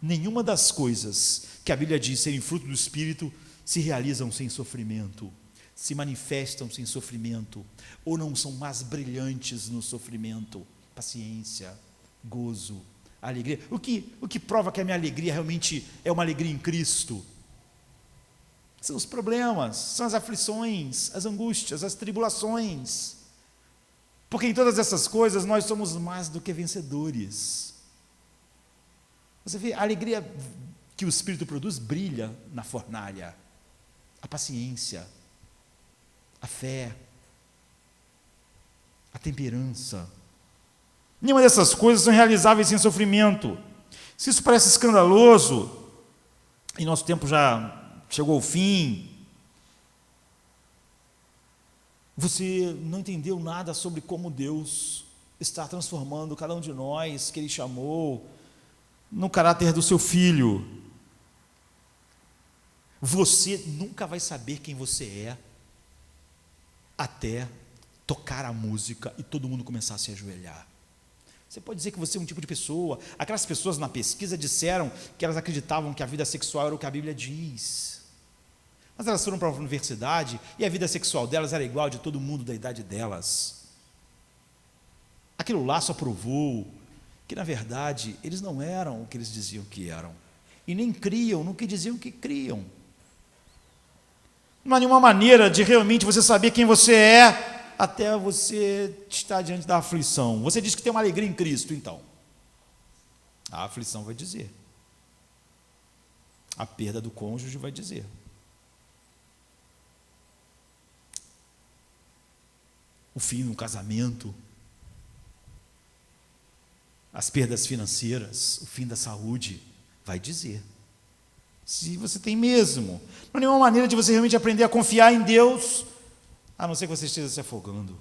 Nenhuma das coisas que a Bíblia diz serem fruto do Espírito se realizam sem sofrimento, se manifestam sem sofrimento, ou não são mais brilhantes no sofrimento. Paciência, gozo, alegria. O que prova que a minha alegria realmente é uma alegria em Cristo? São os problemas, são as aflições, as angústias, as tribulações. Porque em todas essas coisas nós somos mais do que vencedores. Você vê, a alegria que o Espírito produz brilha na fornalha. A paciência, a fé, a temperança. Nenhuma dessas coisas são realizáveis sem sofrimento. Se isso parece escandaloso, e nosso tempo já chegou ao fim, você não entendeu nada sobre como Deus está transformando cada um de nós, que Ele chamou, no caráter do seu Filho. Você nunca vai saber quem você é até tocar a música e todo mundo começar a se ajoelhar. Você pode dizer que você é um tipo de pessoa. Aquelas pessoas na pesquisa disseram que elas acreditavam que a vida sexual era o que a Bíblia diz. Mas elas foram para a universidade e a vida sexual delas era igual a de todo mundo da idade delas. Aquilo lá só provou que, na verdade, eles não eram o que eles diziam que eram. E nem criam no que diziam que criam. Não há nenhuma maneira de realmente você saber quem você é até você estar diante da aflição. Você diz que tem uma alegria em Cristo, então. A aflição vai dizer. A perda do cônjuge vai dizer. O fim do casamento. As perdas financeiras, o fim da saúde, vai dizer. Se você tem mesmo. Não há nenhuma maneira de você realmente aprender a confiar em Deus, a não ser que você esteja se afogando.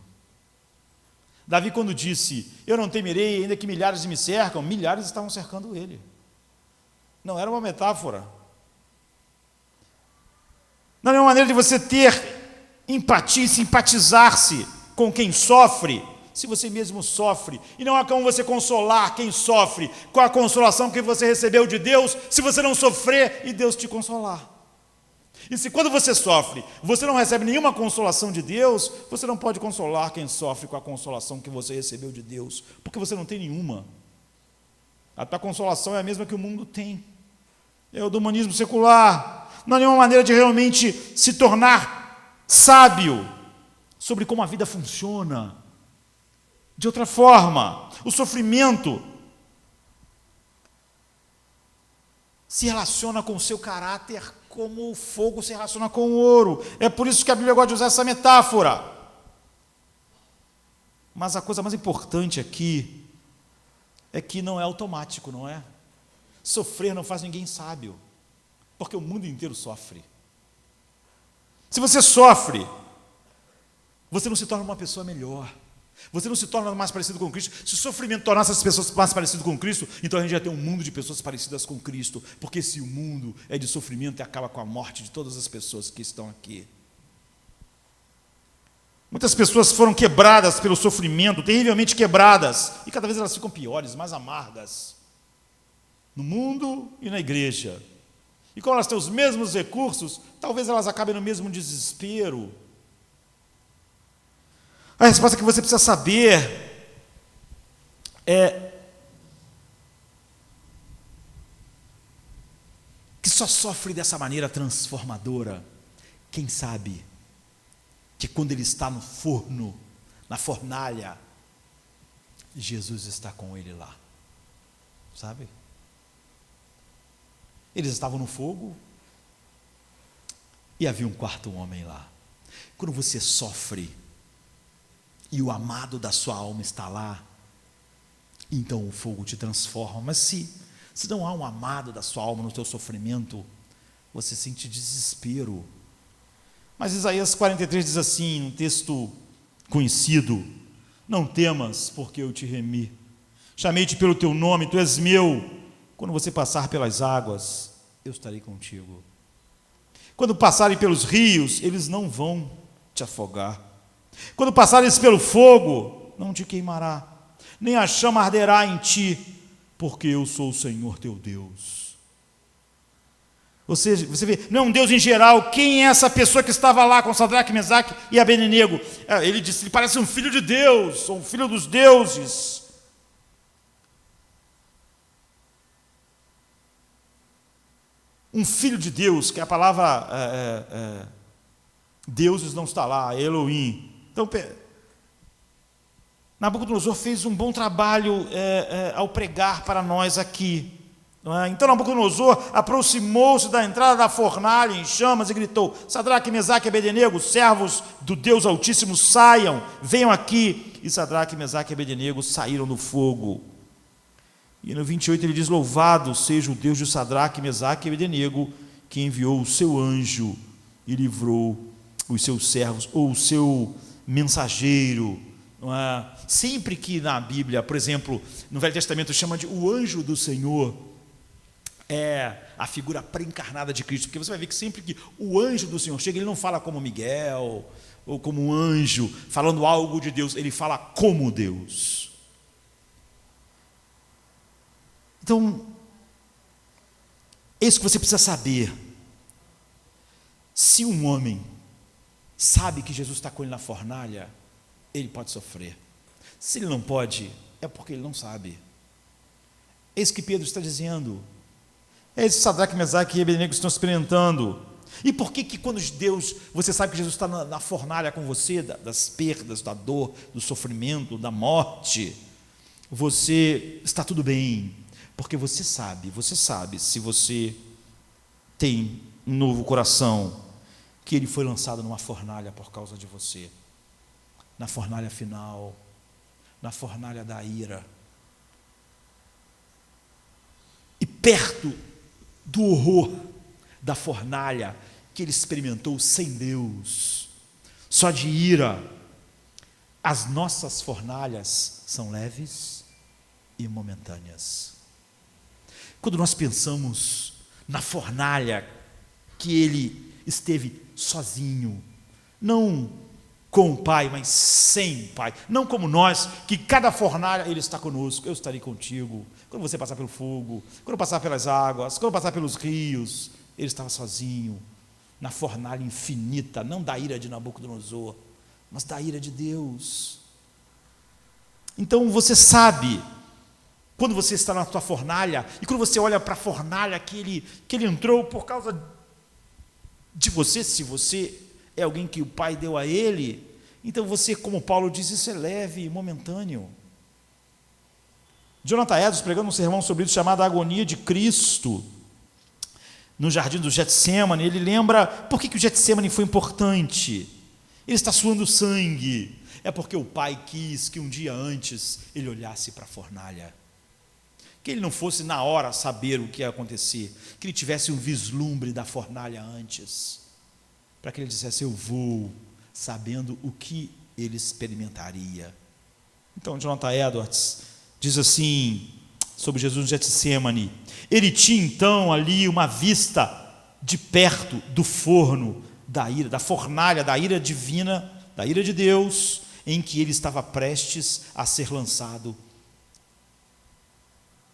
Davi, quando disse, eu não temerei, ainda que milhares me cercam, milhares estavam cercando ele. Não era uma metáfora. Não é uma maneira de você ter empatia, simpatizar-se com quem sofre, se você mesmo sofre. E não há como você consolar quem sofre com a consolação que você recebeu de Deus, se você não sofrer e Deus te consolar. E se quando você sofre, você não recebe nenhuma consolação de Deus, você não pode consolar quem sofre com a consolação que você recebeu de Deus, porque você não tem nenhuma. A tua consolação é a mesma que o mundo tem. É o do humanismo secular. Não há nenhuma maneira de realmente se tornar sábio sobre como a vida funciona. De outra forma, o sofrimento se relaciona com o seu caráter como o fogo se relaciona com o ouro. É por isso que a Bíblia gosta de usar essa metáfora. Mas a coisa mais importante aqui é que não é automático, não é? Sofrer não faz ninguém sábio, porque o mundo inteiro sofre. Se você sofre, você não se torna uma pessoa melhor. Você não se torna mais parecido com Cristo. Se o sofrimento tornasse as pessoas mais parecidas com Cristo, então a gente já tem um mundo de pessoas parecidas com Cristo, porque se o mundo é de sofrimento e acaba com a morte de todas as pessoas que estão aqui. Muitas pessoas foram quebradas pelo sofrimento, terrivelmente quebradas, e cada vez elas ficam piores, mais amargas, no mundo e na igreja. E como elas têm os mesmos recursos, talvez elas acabem no mesmo desespero. A resposta que você precisa saber é que só sofre dessa maneira transformadora quem sabe que quando ele está no forno, na fornalha, Jesus está com ele lá, sabe? Eles estavam no fogo e havia um quarto homem lá. Quando você sofre e o amado da sua alma está lá, então o fogo te transforma. Mas se não há um amado da sua alma no teu sofrimento, você sente desespero. Mas Isaías 43 diz assim, um texto conhecido: não temas, porque eu te remi. Chamei-te pelo teu nome, tu és meu. Quando você passar pelas águas, eu estarei contigo. Quando passarem pelos rios, eles não vão te afogar. Quando passares pelo fogo, não te queimará, nem a chama arderá em ti, porque eu sou o Senhor teu Deus. Ou seja, você vê, não é um Deus em geral. Quem é essa pessoa que estava lá com Sadraque, Mesaque e Abednego? Ele disse, ele parece um filho de Deus, ou um filho dos deuses. Um filho de Deus, que a palavra deuses não está lá, Elohim. Então, Nabucodonosor fez um bom trabalho ao pregar para nós aqui. Não é? Então Nabucodonosor aproximou-se da entrada da fornalha em chamas e gritou: Sadraque, Mesaque e Abednego, servos do Deus Altíssimo, saiam, venham aqui. E Sadraque, Mesaque e Abednego saíram do fogo. E no 28 ele diz: louvado seja o Deus de Sadraque, Mesaque e Abednego, que enviou o seu anjo e livrou os seus servos, ou o seu mensageiro. Não é? Sempre que na Bíblia, por exemplo, no Velho Testamento chama de o anjo do Senhor, é a figura pré-encarnada de Cristo, porque você vai ver que sempre que o anjo do Senhor chega, ele não fala como Miguel, ou como um anjo, falando algo de Deus, ele fala como Deus. Então, é isso que você precisa saber. Se um homem sabe que Jesus está com ele na fornalha, ele pode sofrer. Se ele não pode, é porque ele não sabe. É isso que Pedro está dizendo. É isso que Sadraque, Mesaque e Abednego estão experimentando. E por que quando Deus, você sabe que Jesus está na fornalha com você, das perdas, da dor, do sofrimento, da morte, você está tudo bem? Porque você sabe, se você tem um novo coração, que ele foi lançado numa fornalha por causa de você, na fornalha final, na fornalha da ira. E perto do horror da fornalha que ele experimentou sem Deus, só de ira, as nossas fornalhas são leves e momentâneas. Quando nós pensamos na fornalha que ele esteve sozinho, não com o Pai, mas sem o Pai, não como nós, que cada fornalha ele está conosco, eu estarei contigo, quando você passar pelo fogo, quando passar pelas águas, quando passar pelos rios, ele estava sozinho, na fornalha infinita, não da ira de Nabucodonosor, mas da ira de Deus. Então você sabe, quando você está na tua fornalha, e quando você olha para a fornalha que ele entrou por causa de você, se você é alguém que o Pai deu a ele, então você, como Paulo diz, isso é leve e momentâneo. Jonathan Edwards, pregando um sermão sobre isso, chamado A Agonia de Cristo, no jardim do Getsemane, ele lembra por que o Getsemane foi importante. Ele está suando sangue, é porque o Pai quis que um dia antes ele olhasse para a fornalha, que ele não fosse na hora saber o que ia acontecer, que ele tivesse um vislumbre da fornalha antes, para que ele dissesse: eu vou, sabendo o que ele experimentaria. Então Jonathan Edwards diz assim sobre Jesus no Getsemane: ele tinha então ali uma vista de perto do forno da ira, da fornalha da ira divina, da ira de Deus, em que ele estava prestes a ser lançado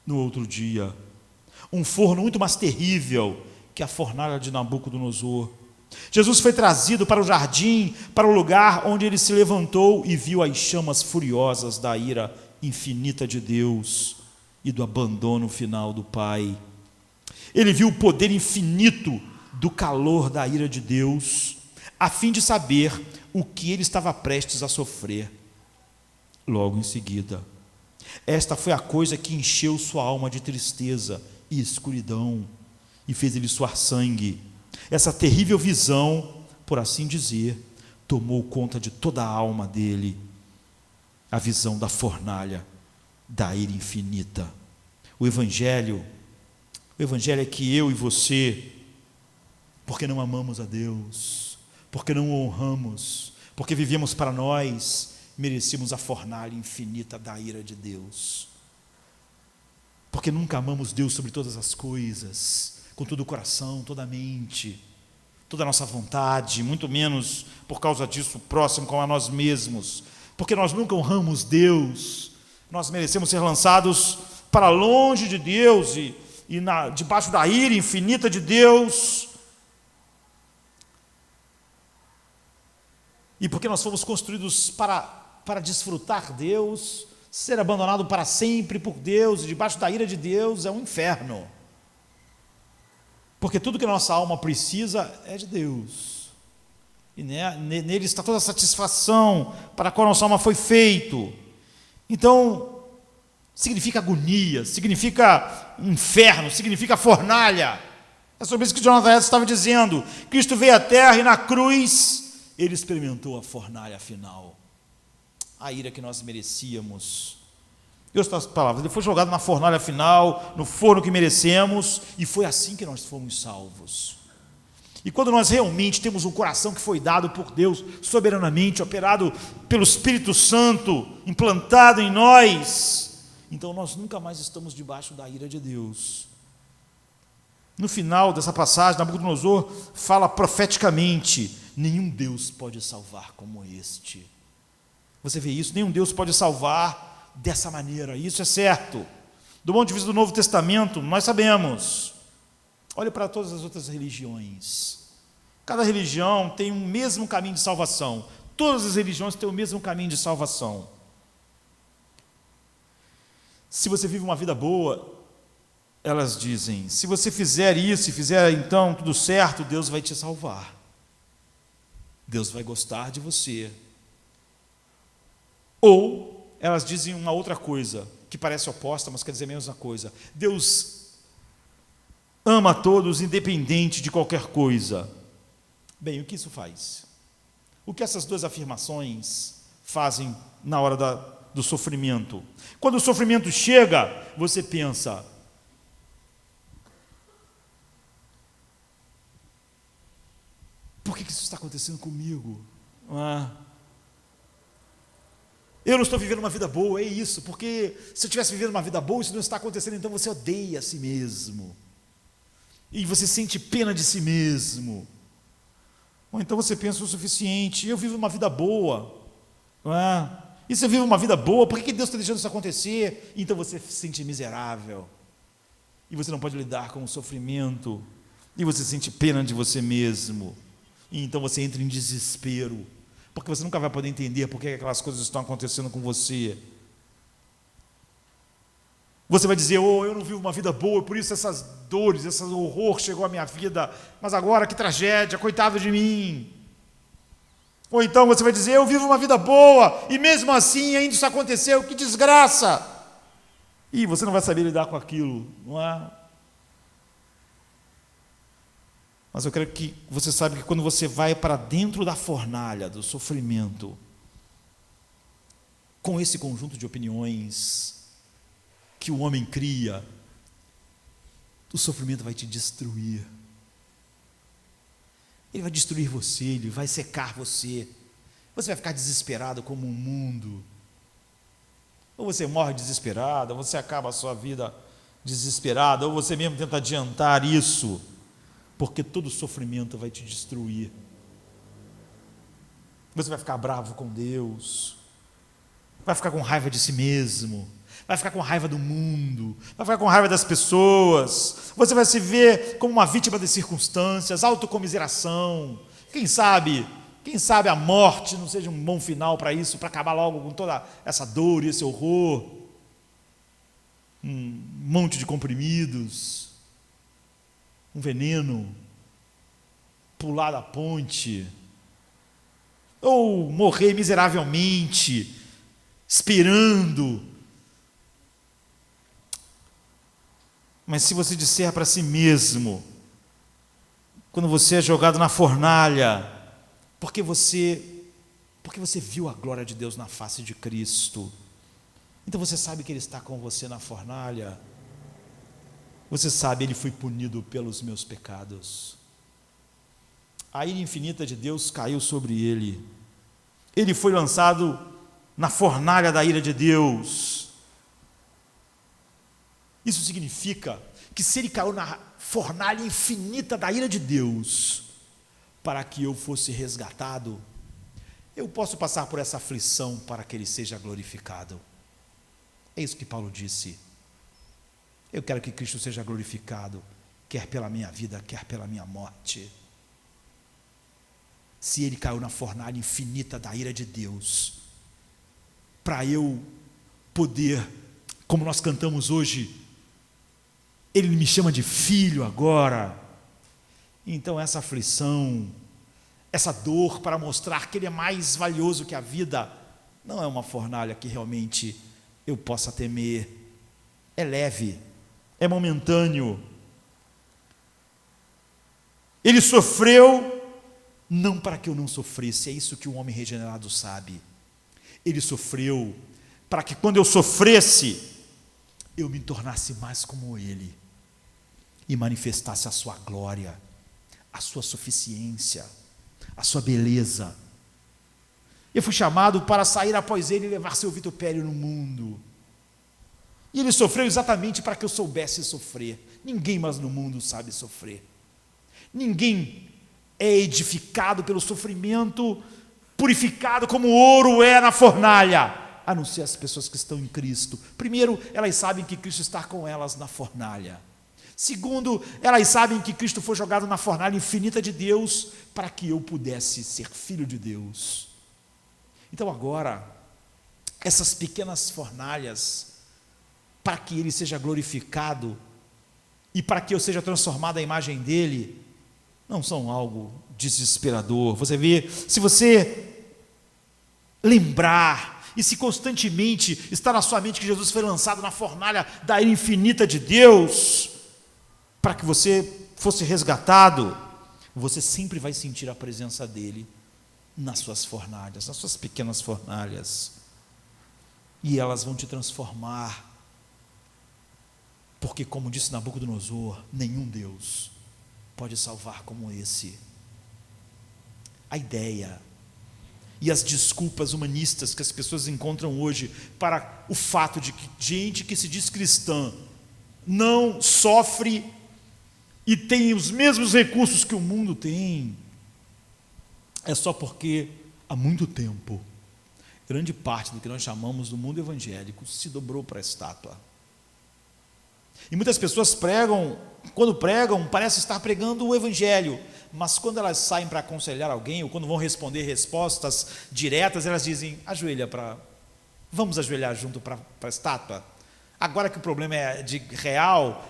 no outro dia. Um forno muito mais terrível que a fornalha de Nabucodonosor. Jesus foi trazido para o jardim, para o lugar onde ele se levantou e viu as chamas furiosas da ira infinita de Deus e do abandono final do Pai. Ele viu o poder infinito do calor da ira de Deus, a fim de saber o que ele estava prestes a sofrer. Logo em seguida, esta foi a coisa que encheu sua alma de tristeza e escuridão e fez ele suar sangue. Essa terrível visão, por assim dizer, tomou conta de toda a alma dele, a visão da fornalha da ira infinita. O Evangelho é que eu e você, porque não amamos a Deus, porque não o honramos, porque vivemos para nós, merecemos a fornalha infinita da ira de Deus, porque nunca amamos Deus sobre todas as coisas, com todo o coração, toda a mente, toda a nossa vontade, muito menos por causa disso próximo com a nós mesmos, porque nós nunca honramos Deus, nós merecemos ser lançados para longe de Deus debaixo da ira infinita de Deus, e porque nós fomos construídos para desfrutar Deus, ser abandonado para sempre por Deus, e debaixo da ira de Deus é um inferno, porque tudo que a nossa alma precisa é de Deus, e nele está toda a satisfação para a qual a nossa alma foi feito. Então, significa agonia, significa inferno, significa fornalha. É sobre isso que Jonathan Edwards estava dizendo. Cristo veio à terra e na cruz ele experimentou a fornalha final, a ira que nós merecíamos. Em outras palavras, ele foi jogado na fornalha final, no forno que merecemos, e foi assim que nós fomos salvos. E quando nós realmente temos um coração que foi dado por Deus soberanamente, operado pelo Espírito Santo, implantado em nós, então nós nunca mais estamos debaixo da ira de Deus. No final dessa passagem, Nabucodonosor fala profeticamente: nenhum Deus pode salvar como este. Você vê isso? Nenhum Deus pode salvar dessa maneira, isso é certo. Do ponto de vista do Novo Testamento, nós sabemos. Olhe para todas as outras religiões. Cada religião tem o mesmo caminho de salvação. Todas as religiões têm o mesmo caminho de salvação. Se você vive uma vida boa, elas dizem: se você fizer isso e fizer então tudo certo, Deus vai te salvar. Deus vai gostar de você. Ou elas dizem uma outra coisa, que parece oposta, mas quer dizer a mesma coisa: Deus ama a todos, independente de qualquer coisa. Bem, o que isso faz? O que essas duas afirmações fazem na hora do sofrimento? Quando o sofrimento chega, você pensa: por que isso está acontecendo comigo? Eu não estou vivendo uma vida boa, é isso, porque se eu estivesse vivendo uma vida boa, isso não está acontecendo, então você odeia a si mesmo. E você sente pena de si mesmo. Ou então você pensa o suficiente, eu vivo uma vida boa, não é? E se eu vivo uma vida boa, por que Deus está deixando isso acontecer? Então você se sente miserável. E você não pode lidar com o sofrimento. E você sente pena de você mesmo. E então você entra em desespero. Porque você nunca vai poder entender por que aquelas coisas estão acontecendo com você. Você vai dizer, eu não vivo uma vida boa, por isso essas dores, esse horror chegou à minha vida, mas agora que tragédia, coitado de mim. Ou então você vai dizer, eu vivo uma vida boa, e mesmo assim ainda isso aconteceu, que desgraça. E você não vai saber lidar com aquilo, não é? Mas eu quero que você saiba que quando você vai para dentro da fornalha do sofrimento, com esse conjunto de opiniões que o homem cria, o sofrimento vai te destruir. Ele vai destruir você, ele vai secar você. Você vai ficar desesperado como o mundo. Ou você morre desesperado, ou você acaba a sua vida desesperado, ou você mesmo tenta adiantar isso, porque todo sofrimento vai te destruir. Você vai ficar bravo com Deus, vai ficar com raiva de si mesmo, vai ficar com raiva do mundo, vai ficar com raiva das pessoas, você vai se ver como uma vítima das circunstâncias, autocomiseração. Quem sabe a morte não seja um bom final para isso, para acabar logo com toda essa dor e esse horror. Um monte de comprimidos, um veneno, pular da ponte, ou morrer miseravelmente, esperando. Mas se você disser para si mesmo, quando você é jogado na fornalha, porque você viu a glória de Deus na face de Cristo, então você sabe que Ele está com você na fornalha, você sabe, Ele foi punido pelos meus pecados, a ira infinita de Deus caiu sobre Ele, Ele foi lançado na fornalha da ira de Deus. Isso significa que se Ele caiu na fornalha infinita da ira de Deus, para que eu fosse resgatado, eu posso passar por essa aflição para que Ele seja glorificado. É isso que Paulo disse. Eu quero que Cristo seja glorificado, quer pela minha vida, quer pela minha morte. Se Ele caiu na fornalha infinita da ira de Deus, para eu poder, como nós cantamos hoje, Ele me chama de filho agora. Então essa aflição, essa dor para mostrar que Ele é mais valioso que a vida, não é uma fornalha que realmente eu possa temer. É leve, é momentâneo. Ele sofreu não para que eu não sofresse, é isso que o homem regenerado sabe. Ele sofreu para que quando eu sofresse, eu me tornasse mais como Ele e manifestasse a sua glória, a sua suficiência, a sua beleza. Eu fui chamado para sair após Ele e levar seu vitupério no mundo. E Ele sofreu exatamente para que eu soubesse sofrer. Ninguém mais no mundo sabe sofrer. Ninguém é edificado pelo sofrimento, purificado como ouro é na fornalha, a não ser as pessoas que estão em Cristo. Primeiro, elas sabem que Cristo está com elas na fornalha. Segundo, elas sabem que Cristo foi jogado na fornalha infinita de Deus para que eu pudesse ser filho de Deus. Então agora, essas pequenas fornalhas, para que Ele seja glorificado e para que eu seja transformado à imagem dEle, não são algo desesperador. Você vê, se você lembrar e se constantemente está na sua mente que Jesus foi lançado na fornalha da ira infinita de Deus, para que você fosse resgatado, você sempre vai sentir a presença dEle nas suas fornalhas, nas suas pequenas fornalhas, e elas vão te transformar, porque como disse Nabucodonosor, nenhum Deus pode salvar como esse. A ideia e as desculpas humanistas que as pessoas encontram hoje para o fato de que gente que se diz cristã não sofre e tem os mesmos recursos que o mundo tem, é só porque há muito tempo grande parte do que nós chamamos do mundo evangélico se dobrou para a estátua. E muitas pessoas pregam, quando pregam, parece estar pregando o evangelho, mas quando elas saem para aconselhar alguém, ou quando vão responder respostas diretas, elas dizem, vamos ajoelhar junto para a estátua. Agora que o problema é de real,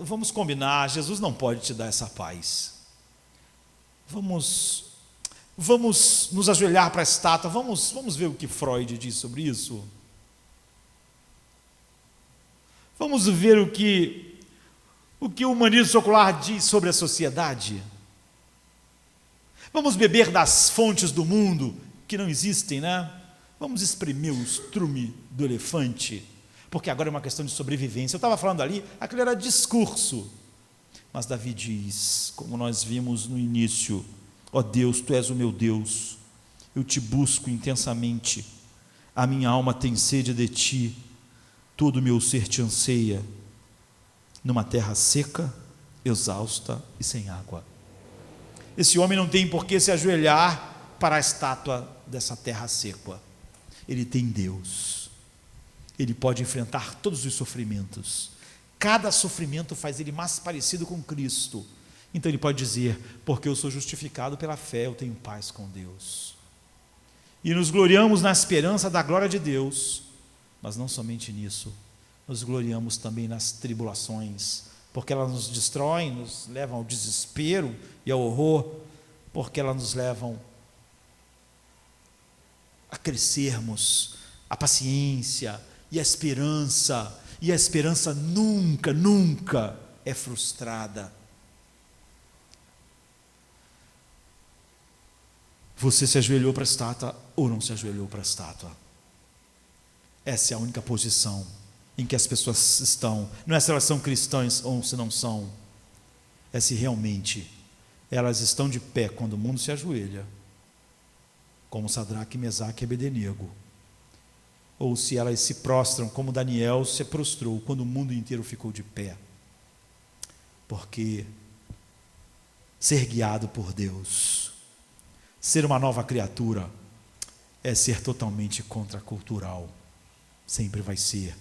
vamos combinar, Jesus não pode te dar essa paz. Vamos nos ajoelhar para a estátua, vamos ver o que Freud diz sobre isso. Vamos ver o que o humanismo secular diz sobre a sociedade. Vamos beber das fontes do mundo, que não existem, né? Vamos espremer o estrume do elefante, porque agora é uma questão de sobrevivência. Eu estava falando ali, aquilo era discurso. Mas Davi diz, como nós vimos no início, ó Deus, Tu és o meu Deus, eu te busco intensamente, a minha alma tem sede de Ti, todo o meu ser te anseia, numa terra seca, exausta e sem água. Esse homem não tem por que se ajoelhar para a estátua dessa terra seca. Ele tem Deus. Ele pode enfrentar todos os sofrimentos. Cada sofrimento faz ele mais parecido com Cristo. Então ele pode dizer, porque eu sou justificado pela fé, eu tenho paz com Deus. E nos gloriamos na esperança da glória de Deus, mas não somente nisso, nos gloriamos também nas tribulações, porque elas nos destroem, nos levam ao desespero e ao horror, porque elas nos levam a crescermos, a paciência e a esperança nunca, nunca é frustrada. Você se ajoelhou para a estátua ou não se ajoelhou para a estátua? Essa é a única posição em que as pessoas estão. Não é se elas são cristãs ou se não são, é se realmente elas estão de pé quando o mundo se ajoelha, como Sadraque, Mesaque e Abednego, ou se elas se prostram como Daniel se prostrou quando o mundo inteiro ficou de pé. Porque ser guiado por Deus, ser uma nova criatura, é ser totalmente contracultural. Sempre vai ser.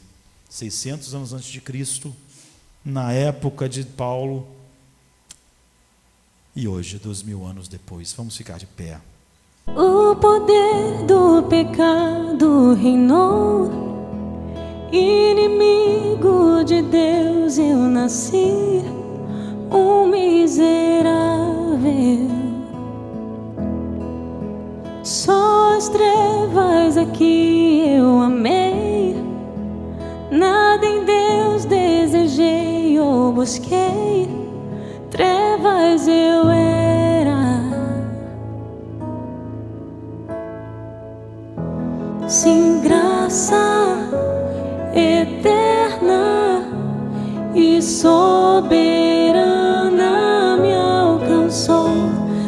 600 anos antes de Cristo, na época de Paulo, e hoje, 2000 anos depois. Vamos ficar de pé. O poder do pecado reinou, inimigo de Deus eu nasci, um miserável. Só as trevas aqui eu amei, nada em Deus desejei ou busquei, trevas eu era. Sim, graça eterna e soberana me alcançou,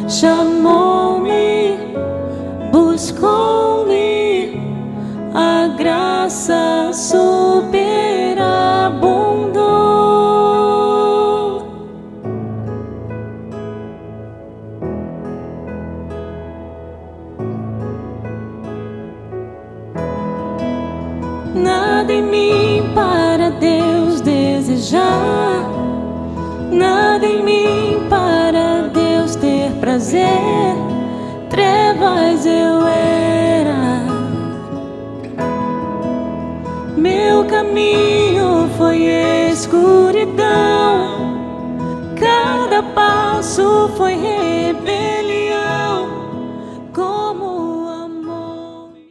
chamou-me, buscou-me, a graça superabundou. Nada em mim para Deus desejar, nada em mim para Deus ter prazer, trevas eu era. Meu caminho foi escuridão, cada passo foi rebelião.